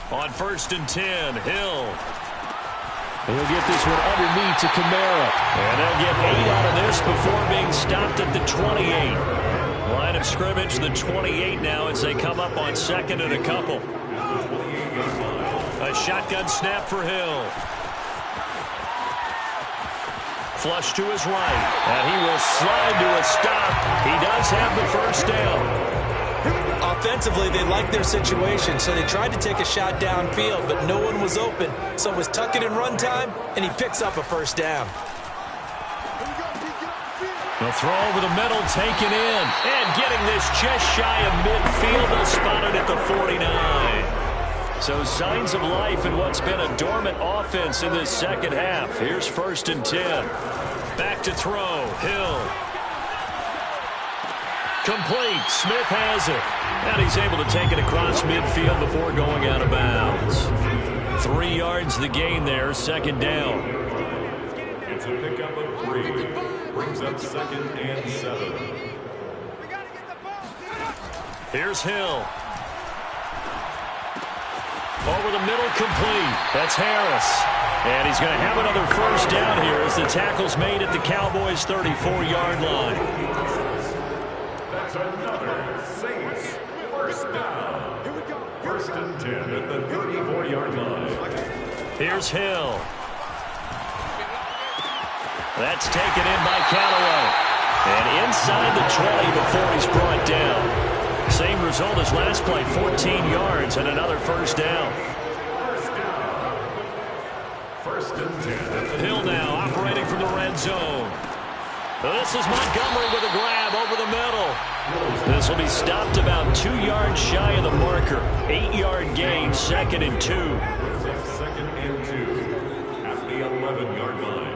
On first and 10, Hill. He'll get this one underneath to Kamara. And they'll get 8 out of this before being stopped at the 28. Line of scrimmage, the 28 now as they come up on second and a couple. A shotgun snap for Hill. Flush to his right. And he will slide to a stop. He does have the first down. Offensively, they liked their situation, so they tried to take a shot downfield, but no one was open. So it was tuck it in run time, and he picks up a first down. The throw over the middle, taken in, and getting this just shy of midfield. They'll spot it at the 49. So signs of life in what's been a dormant offense in this second half. Here's first and 10. Back to throw, Hill. Complete. Smith has it. And he's able to take it across midfield before going out of bounds. 3 yards the gain there, second down. It's a pickup of 3. Brings up second and 7. Here's Hill. Over the middle, complete. That's Harris. And he's going to have another first down here as the tackle's made at the Cowboys' 34-yard line. That's another Saints first down. First and 10 at the 34-yard line. Here's Hill. That's taken in by Callaway. And inside the 20 before he's brought down. Same result as last play, 14 yards and another first down. First and 10. Hill now operating from the red zone. This is Montgomery with a grab over the middle. This will be stopped about 2 yards shy of the marker. 8-yard gain, second and 2. Second and 2 at the 11-yard line.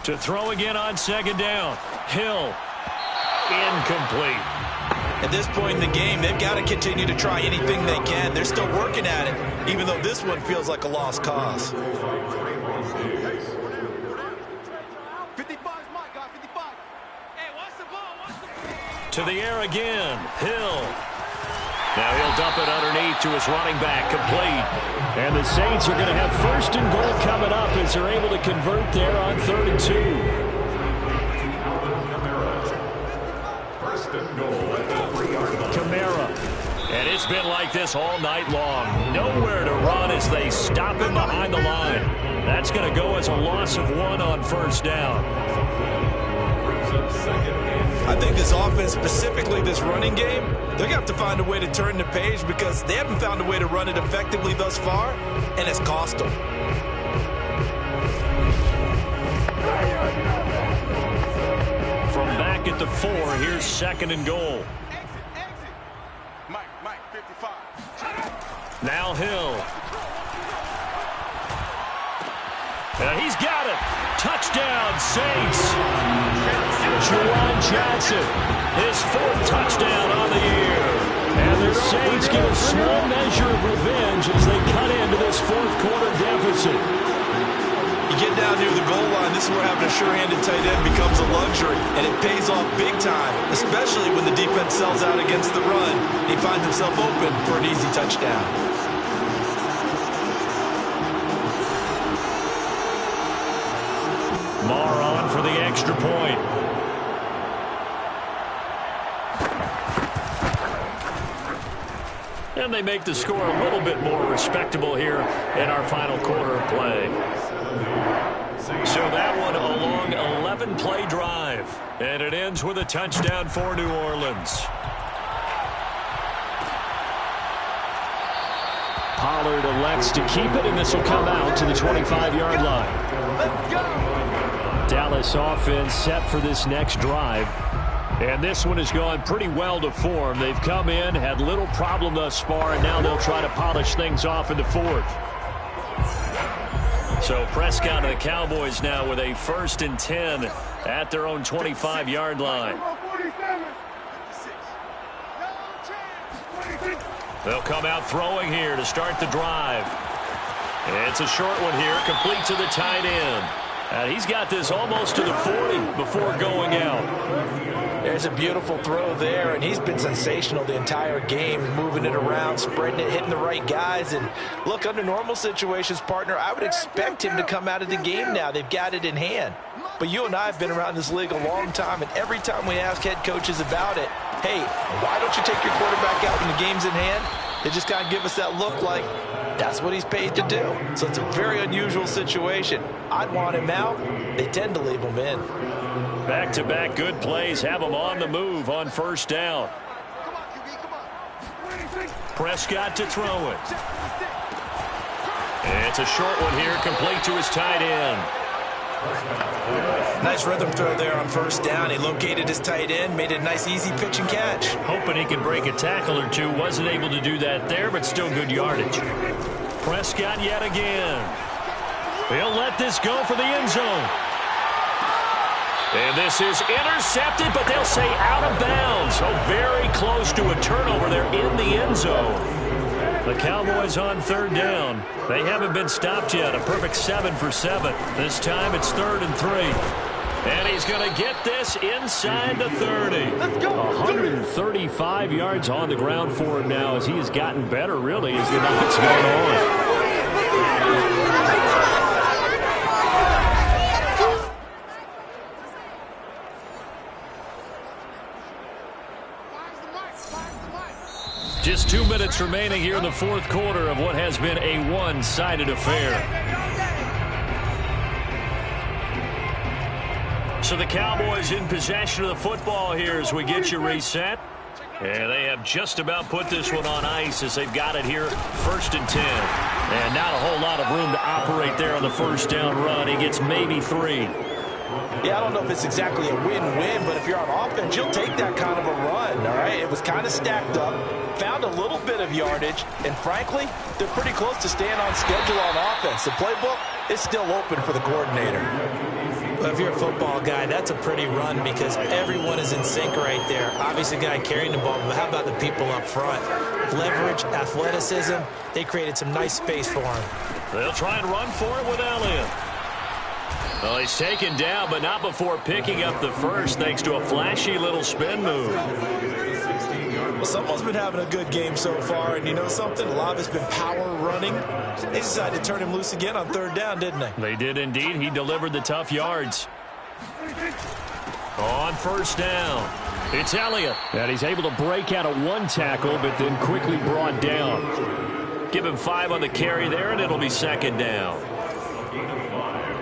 To throw again on second down. Hill. Incomplete. At this point in the game, they've got to continue to try anything they can. They're still working at it, even though this one feels like a lost cause. 55 is my guy, 55. Hey, watch the ball, watch the ball. To the air again. Hill. Now he'll dump it underneath to his running back. Complete. And the Saints are going to have first and goal coming up as they're able to convert there on 3rd and 2. First and goal at the 3-yard line. Kamara. And it's been like this all night long. Nowhere to run as they stop him behind the line. That's going to go as a loss of 1 on first down. I think this offense, specifically this running game, they're going to have to find a way to turn the page because they haven't found a way to run it effectively thus far, and it's cost them. From back at the 4, here's second and goal. Exit. Mike, 55. Now Hill. And he's got it. Touchdown, Saints. Juwan Johnson, his 4th touchdown on the year. And the Saints get a small measure of revenge as they cut into this this fourth quarter deficit. You get down near the goal line, this is where having a sure-handed tight end becomes a luxury, and it pays off big time, especially when the defense sells out against the run. He finds himself open for an easy touchdown. Marr on for the extra point. And they make the score a little bit more respectable here in our final quarter of play. So that one a long 11-play drive. And it ends with a touchdown for New Orleans. Pollard elects to keep it, and this will come out to the 25-yard line. Dallas offense set for this next drive. And this one has gone pretty well to form. They've come in, had little problem thus far, and now they'll try to polish things off in the fourth. So Prescott and the Cowboys now with a 1st and 10 at their own 25-yard line. They'll come out throwing here to start the drive. It's a short one here, complete to the tight end. And he's got this almost to the 40 before going out. There's a beautiful throw there, and he's been sensational the entire game, moving it around, spreading it, hitting the right guys. And look, under normal situations, partner, I would expect him to come out of the game now. They've got it in hand. But you and I have been around this league a long time, and every time we ask head coaches about it, hey, why don't you take your quarterback out when the game's in hand? They just kind of give us that look like that's what he's paid to do. So it's a very unusual situation. I'd want him out. They tend to leave him in. Back-to-back good plays have them on the move on 1st down. Prescott to throw it. It's a short one here, complete to his tight end. Nice rhythm throw there on 1st down. He located his tight end, made it a nice easy pitch and catch. Hoping he could break a tackle or two. Wasn't able to do that there, but still good yardage. Prescott yet again. He'll let this go for the end zone. And this is intercepted, but they'll say out of bounds. So very close to a turnover there in the end zone. The Cowboys on 3rd down. They haven't been stopped yet. A perfect 7 for 7. This time it's 3rd and 3. And he's going to get this inside the 30. 135 yards on the ground for him now as he has gotten better, really, as the night's gone on. Just 2 minutes remaining here in the fourth quarter of what has been a one-sided affair. So the Cowboys in possession of the football here as we get you reset. And they have just about put this one on ice as they've got it here 1st and 10. And not a whole lot of room to operate there on the 1st down run. He gets maybe 3. Yeah, I don't know if it's exactly a win-win, but if you're on offense, you'll take that kind of a run, all right? It was kind of stacked up, found a little bit of yardage, and frankly, they're pretty close to staying on schedule on offense. The playbook is still open for the coordinator. Well, if you're a football guy, that's a pretty run because everyone is in sync right there. Obviously, the guy carrying the ball, but how about the people up front? Leverage, athleticism, they created some nice space for him. They'll try and run for it with Elliott. Well, he's taken down, but not before picking up the first, thanks to a flashy little spin move. Well, someone's been having a good game so far, and you know something? A lot of it's been power running. They decided to turn him loose again on 3rd down, didn't they? They did indeed. He delivered the tough yards. On 1st down, it's Elliott. And he's able to break out of one tackle, but then quickly brought down. Give him 5 on the carry there, and it'll be 2nd down.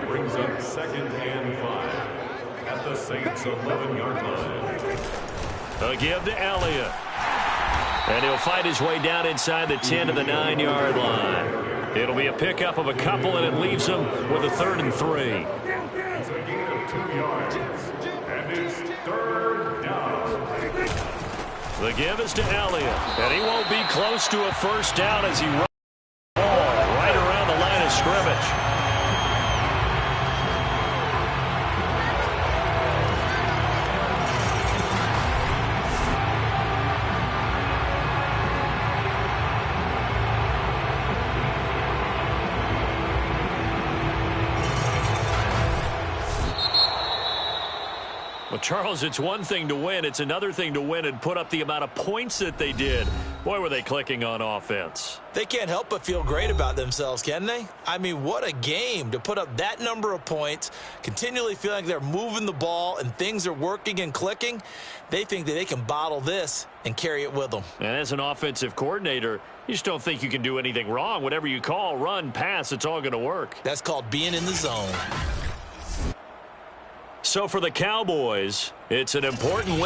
Brings up 2nd and 5 at the Saints' 11-yard line. A give to Elliott. And he'll fight his way down inside the 10 to the 9-yard line. It'll be a pickup of a couple, and it leaves him with a 3rd and 3. It's a gain of 2 yards, and it's 3rd down. The give is to Elliott, and he won't be close to a 1st down as he runs the ball right around the line of scrimmage. Charles, it's one thing to win. It's another thing to win and put up the amount of points that they did. Boy, were they clicking on offense. They can't help but feel great about themselves, can they? I mean, what a game to put up that number of points, continually feeling like they're moving the ball and things are working and clicking. They think that they can bottle this and carry it with them. And as an offensive coordinator, you just don't think you can do anything wrong. Whatever you call, run, pass, it's all going to work. That's called being in the zone. So for the Cowboys, it's an important win.